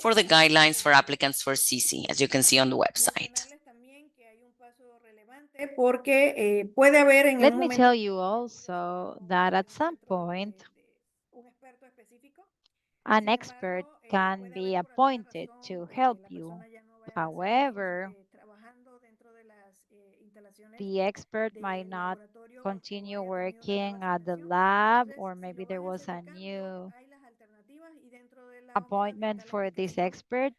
for the guidelines for applicants for CC, as you can see on the website. Let me tell you also that at some point, an expert can be appointed to help you. However, the expert might not continue working at the lab, or maybe there was a new appointment for this expert.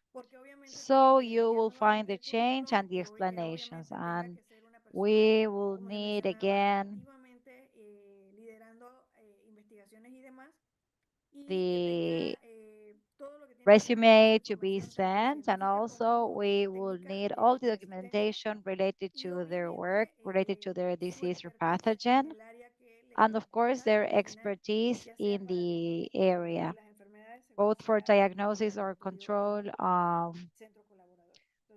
So you will find the change and the explanations, and we will need again the resume to be sent, and also we will need all the documentation related to their work, related to their disease or pathogen. and of course their expertise in the area, both for diagnosis or control of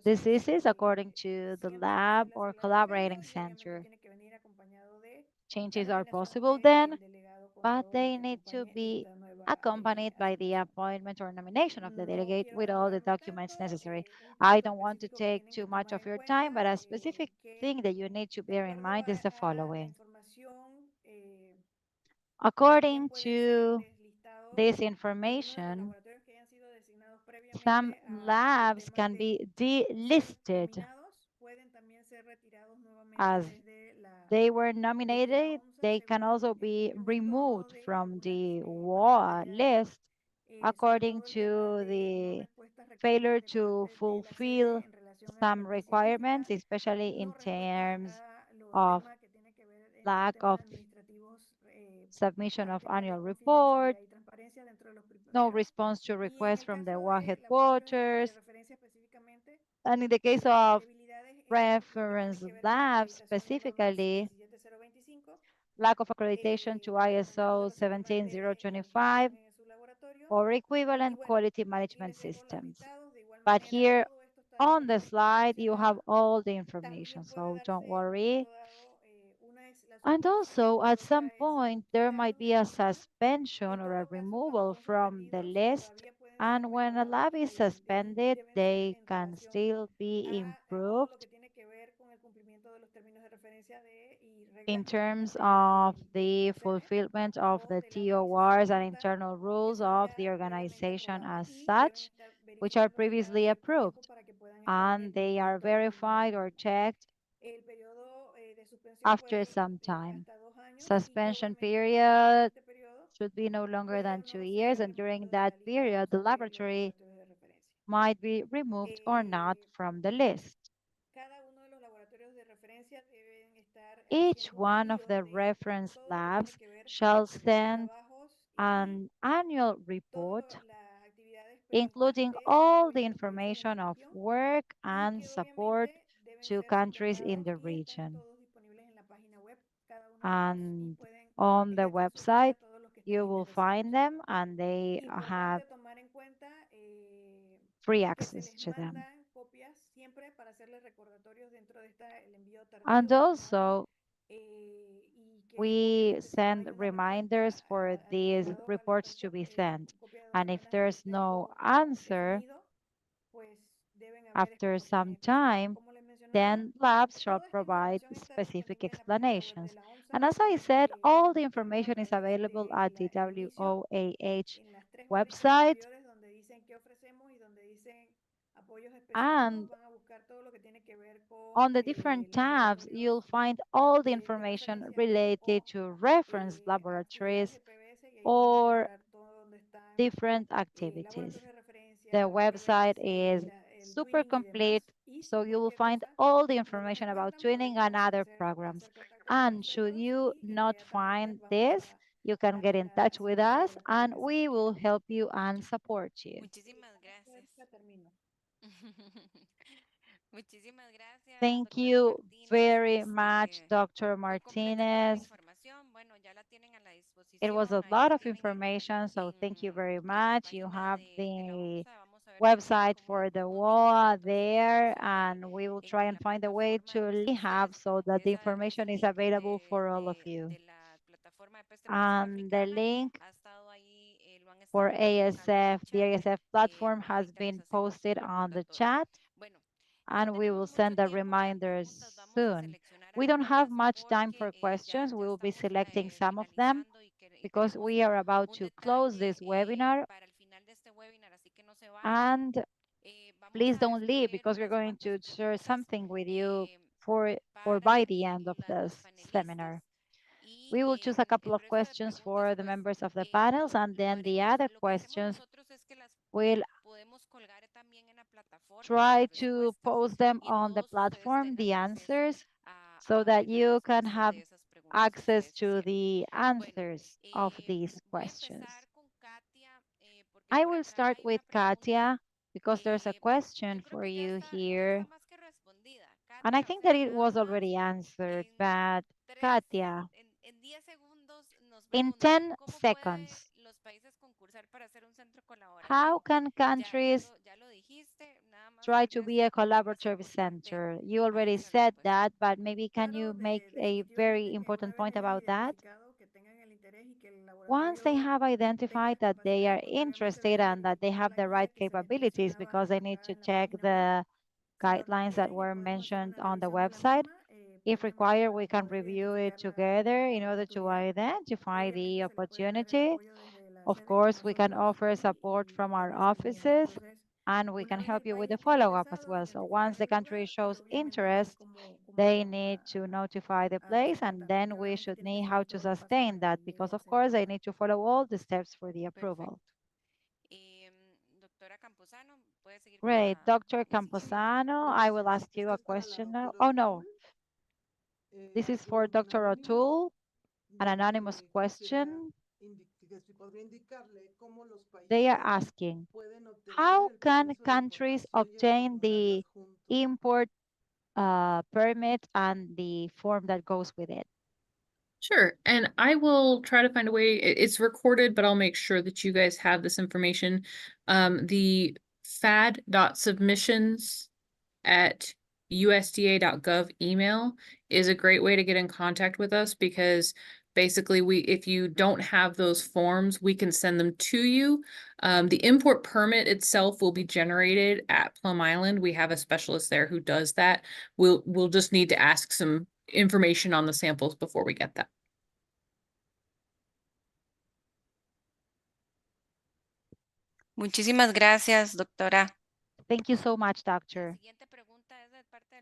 diseases according to the lab or collaborating center. Changes are possible then, but they need to be accompanied by the appointment or nomination of the delegate with all the documents necessary. I don't want to take too much of your time, but a specific thing that you need to bear in mind is the following. According to this information, some labs can be delisted as they were nominated. They can also be removed from the WOAH list according to the failure to fulfill some requirements, especially in terms of lack of submission of annual report, no response to requests from the WOAH headquarters, and in the case of reference labs, specifically, lack of accreditation to ISO 17025 or equivalent quality management systems. But here on the slide, you have all the information, so don't worry. And also, at some point, there might be a suspension or a removal from the list. And when a lab is suspended, they can still be improved in terms of the fulfillment of the TORs and internal rules of the organization as such, which are previously approved. And they are verified or checked after some time. Suspension period should be no longer than 2 years, and during that period, the laboratory might be removed or not from the list. Each one of the reference labs shall send an annual report, including all the information of work and support to countries in the region. And on the website, you will find them and they have free access to them. And also, we send reminders for these reports to be sent. And if there's no answer after some time, then labs shall provide specific explanations. And as I said, all the information is available at the WOAH website. And on the different tabs, you'll find all the information related to reference laboratories or different activities. The website is super complete, so you will find all the information about twinning and other programs. And should you not find this, you can get in touch with us and we will help you and support you. Thank you very much, Dr. Martinez. It was a lot of information, so thank you very much. You have the website for the WOAH there, and we will try and find a way to have so that the information is available for all of you. And the link for ASF, the ASF platform has been posted on the chat, and we will send the reminders soon. We don't have much time for questions. We will be selecting some of them because we are about to close this webinar. And please don't leave because we're going to share something with you for or by the end of this seminar. We will choose a couple of questions for the members of the panels, and then the other questions will try to post them on the platform, the answers, so that you can have access to the answers of these questions. I will start with Katia because there's a question for you here. And I think that it was already answered, but Katia, In 10 seconds, how can countries try to be a collaborative center? You already said that, but maybe can you make a very important point about that? Once they have identified that they are interested and that they have the right capabilities, because they need to check the guidelines that were mentioned on the website. If required, we can review it together in order to identify the opportunity. Of course, we can offer support from our offices, and we can help you with the follow-up as well. So once the country shows interest, they need to notify the place, and then we should need how to sustain that, because of course they need to follow all the steps for the approval. Great, Dr. Camposano, I will ask you a question now. Oh no, this is for Dr. O'Toole, an anonymous question. They are asking, how can countries obtain the import permit and the form that goes with it? Sure, and I will try to find a way. It's recorded, but I'll make sure that you guys have this information. The fad.submissions@usda.gov email is a great way to get in contact with us, because basically if you don't have those forms, we can send them to you. The import permit itself will be generated at Plum Island. We have a specialist there who does that. We'll just need to ask some information on the samples before we get that. Muchísimas gracias, doctora. Thank you so much, doctor.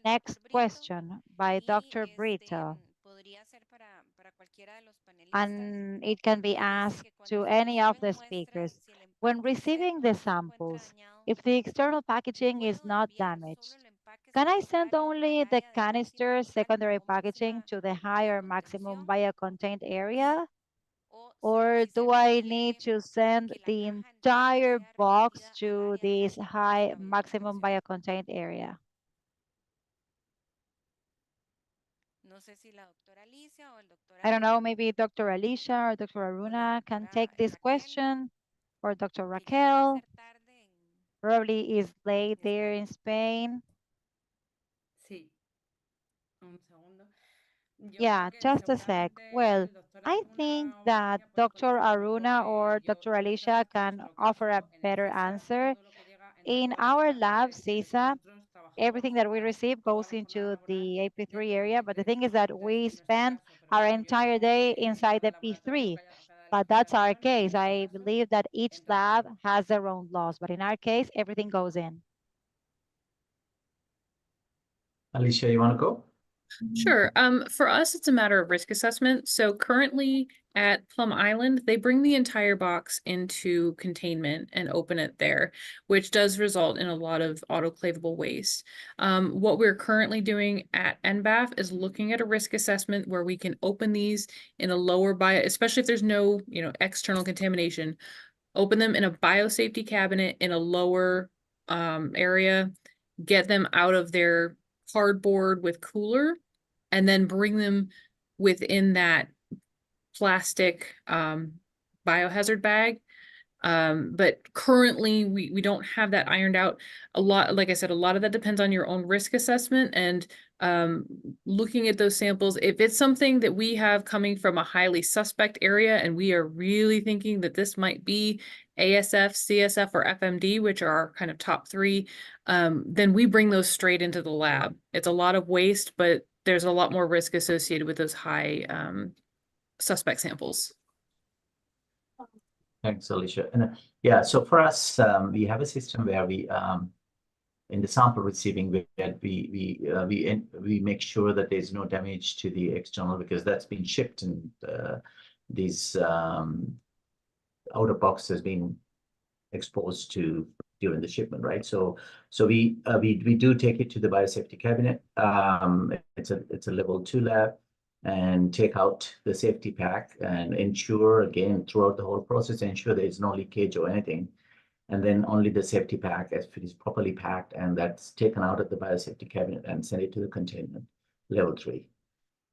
Next question by Dr. Brito. And it can be asked to any of the speakers. When receiving the samples, if the external packaging is not damaged, can I send only the canister secondary packaging to the higher maximum biocontained area? Or do I need to send the entire box to this high maximum biocontained area? I don't know, maybe Dr. Alicia or Dr. Aruna can take this question, or Dr. Raquel. Probably is late there in Spain. Sí. Un segundo. Yeah, just a sec. Well, I think that Dr. Aruna or Dr. Alicia can offer a better answer. In our lab, CISA, everything that we receive goes into the AP3 area, but the thing is that we spend our entire day inside the P3, but that's our case. I believe that each lab has their own laws, but in our case, everything goes in. Alicia, you want to go? Sure. For us, it's a matter of risk assessment. So currently at Plum Island, they bring the entire box into containment and open it there, which does result in a lot of autoclavable waste. What we're currently doing at NBAF is looking at a risk assessment where we can open these in a lower especially if there's no, external contamination, open them in a biosafety cabinet in a lower area, get them out of their cardboard with cooler, and then bring them within that plastic biohazard bag. But currently we don't have that ironed out. Like I said, a lot of that depends on your own risk assessment and looking at those samples. If it's something that we have coming from a highly suspect area and we are really thinking that this might be ASF, CSF, or FMD, which are our kind of top three, then we bring those straight into the lab. It's a lot of waste, but there's a lot more risk associated with those high suspect samples. Thanks, Alicia. And yeah, so for us, we have a system where we, in the sample receiving, we make sure that there's no damage to the external, because that's been shipped and these outer box has been exposed to during the shipment, right? So we do take it to the biosafety cabinet. It's a level 2 lab, and take out the safety pack and ensure, again, throughout the whole process, ensure there is no leakage or anything. And then only the safety pack, if it is properly packed, and that's taken out of the biosafety cabinet and send it to the containment level 3.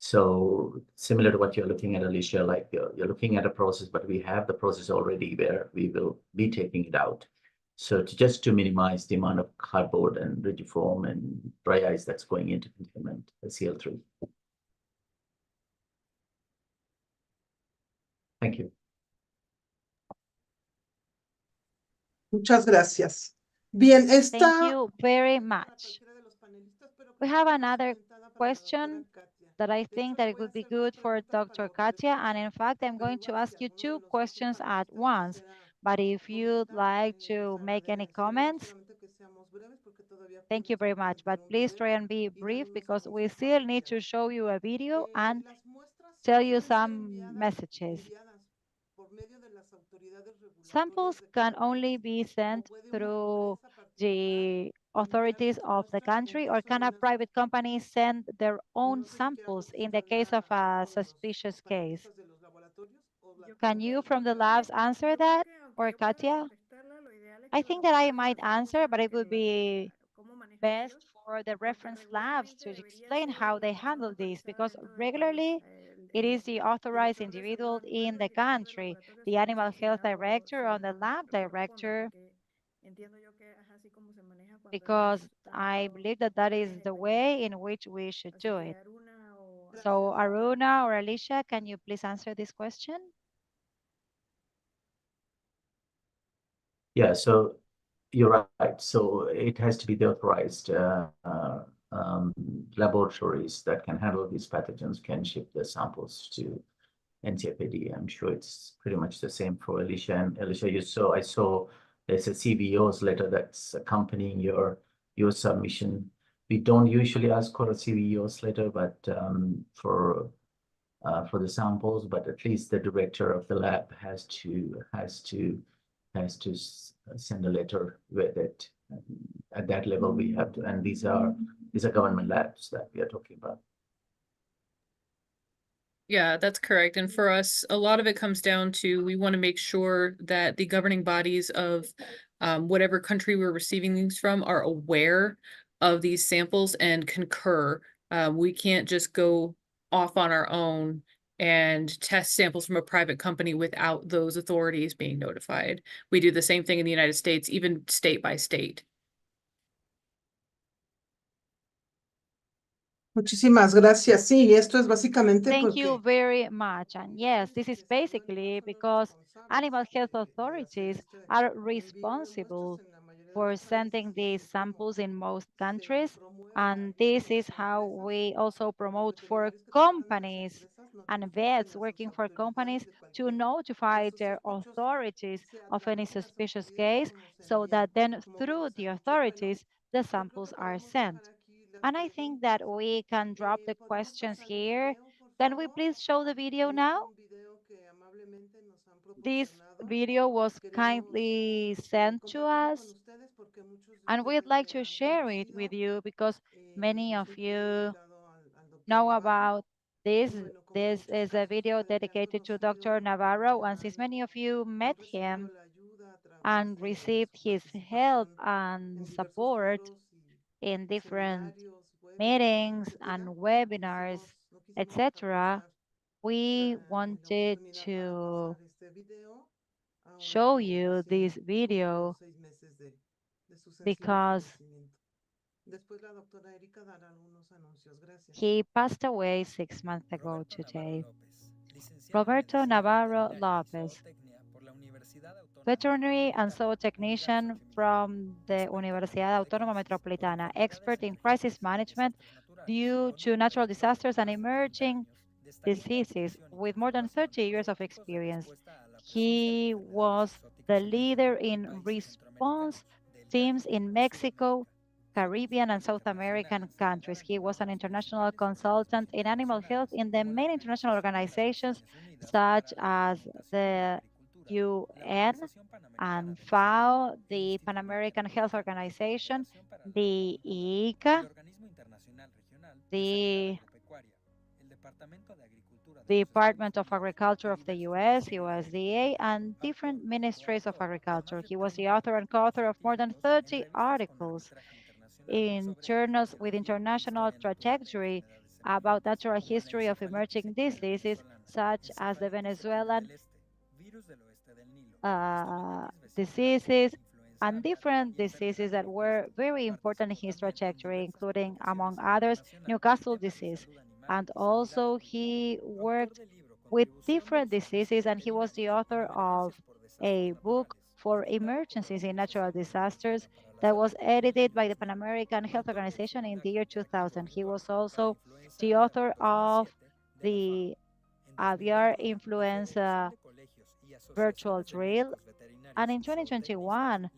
So similar to what you're looking at, Alicia, like you're looking at a process, but we have the process already where we will be taking it out. So just to minimize the amount of cardboard and rigid foam and dry ice that's going into containment, CL3. Thank you. Muchas gracias. Bien, Thank you very much. We have another question that I think that it would be good for Dr. Katia. And in fact, I'm going to ask you two questions at once. But if you'd like to make any comments, thank you very much. But please try and be brief because we still need to show you a video and tell you some messages. Samples can only be sent through the authorities of the country, or can a private company send their own samples in the case of a suspicious case? Can you from the labs answer that, or Katia? I think that I might answer, but it would be best for the reference labs to explain how they handle this, because regularly it is the authorized individual in the country, the animal health director or the lab director, because I believe that that is the way in which we should do it. So Aruna or Alicia, can you please answer this question? Yeah, so you're right. So it has to be the authorized laboratories that can handle these pathogens can ship the samples to NCFAD. I'm sure it's pretty much the same for Alicia. And Alicia, I saw there's a CVO's letter that's accompanying your submission. We don't usually ask for a CVO's letter, but for the samples, but at least the director of the lab has to send a letter with it. At that level, we have to, and these are government labs that we are talking about. Yeah, that's correct. And for us, a lot of it comes down to we want to make sure that the governing bodies of whatever country we're receiving these from are aware of these samples and concur. We can't just go off on our own and test samples from a private company without those authorities being notified. We do the same thing in the United States, even state by state. Muchísimas gracias. Sí, esto es básicamente Thank you porque very much. And yes, this is basically because animal health authorities are responsible for sending these samples in most countries. And this is how we also promote for companies and vets working for companies to notify their authorities of any suspicious case, so that then through the authorities, the samples are sent. And I think that we can drop the questions here. Can we please show the video now? This video was kindly sent to us, and we'd like to share it with you because many of you know about this. This is a video dedicated to Dr. Navarro, and since many of you met him and received his help and support in different meetings and webinars, etc., we wanted to show you this video because he passed away 6 months ago today. Roberto Navarro Lopez, veterinary and zootechnician from the Universidad Autónoma Metropolitana, expert in crisis management due to natural disasters and emerging diseases with more than 30 years of experience. He was the leader in response teams in Mexico, Caribbean, and South American countries. He was an international consultant in animal health in the main international organizations such as the UN and FAO, the Pan American Health Organization, the ICA, the Department of Agriculture of the US, USDA, and different ministries of agriculture. He was the author and co-author of more than 30 articles in journals with international trajectory about natural history of emerging diseases, such as the Venezuelan diseases and different diseases that were very important in his trajectory, including, among others, Newcastle disease. And also he worked with different diseases, and he was the author of a book for emergencies in natural disasters that was edited by the Pan American Health Organization in the year 2000. He was also the author of the aviar influenza virtual drill. And in 2021,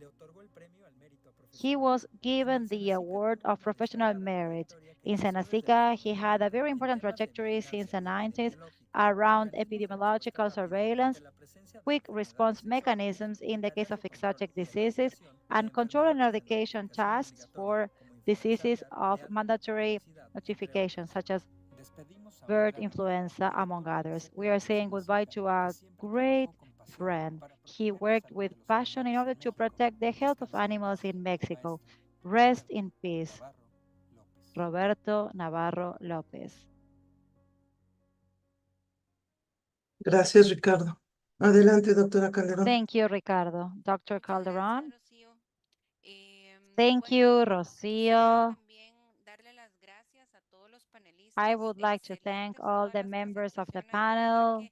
he was given the award of professional merit. In Senacica, he had a very important trajectory since the 90s around epidemiological surveillance, quick response mechanisms in the case of exotic diseases, and control and eradication tasks for diseases of mandatory notification, such as bird influenza, among others. We are saying goodbye to a great friend. He worked with passion in order to protect the health of animals in Mexico. Rest in peace, Roberto Navarro López. Gracias, Ricardo. Adelante, doctora Calderón. Thank you, Ricardo. Dr. Calderon. Thank you, Rocío. I would like to thank all the members of the panel.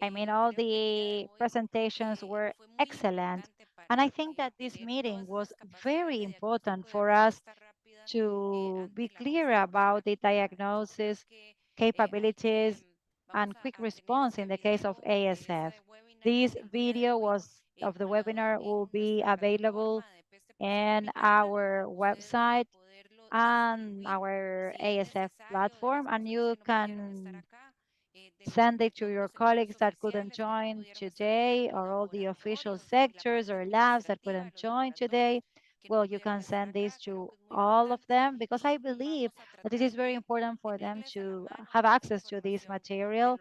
I mean, all the presentations were excellent. And I think that this meeting was very important for us to be clear about the diagnosis, capabilities, and quick response in the case of ASF. This video of the webinar will be available in our website and our ASF platform, and you can send it to your colleagues that couldn't join today, or all the official sectors or labs that couldn't join today. Well, you can send this to all of them, because I believe that it is very important for them to have access to this material.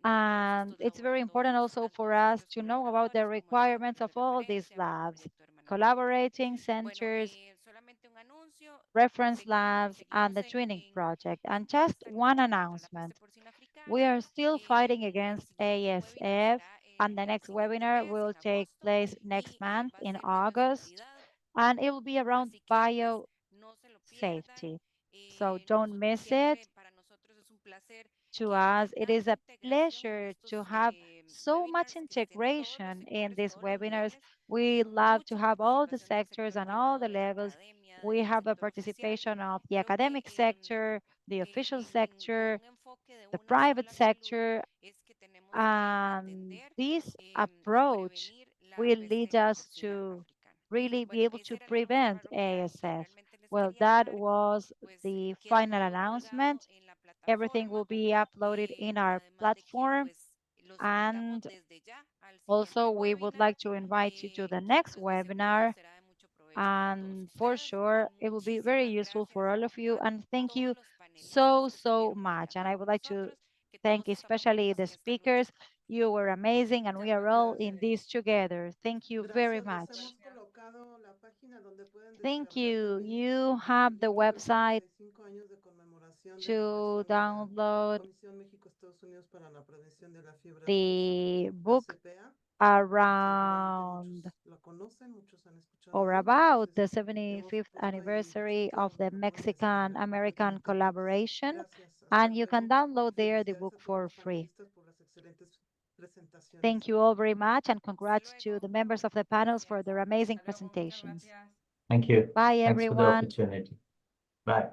And it's very important also for us to know about the requirements of all these labs, collaborating centers, reference labs, and the twinning project. And just one announcement. We are still fighting against ASF, and the next webinar will take place next month in August, and it will be around biosafety. So don't miss it. To us, it is a pleasure to have so much integration in these webinars. We love to have all the sectors and all the levels. We have a participation of the academic sector, the official sector, the private sector, and this approach will lead us to really be able to prevent ASF. Well, that was the final announcement. Everything will be uploaded in our platform. And also, we would like to invite you to the next webinar. And for sure, it will be very useful for all of you. And thank you so much. And I would like to thank especially the speakers. You were amazing, and we are all in this together. Thank you very much. Thank you. You have the website to download the book around or about the 75th anniversary of the Mexican-American collaboration, and you can download there the book for free. Thank you all very much, and congrats to the members of the panels for their amazing presentations. Thank you. Bye, Thanks everyone. for the opportunity. Bye.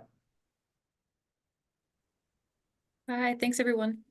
Bye. Thanks, everyone.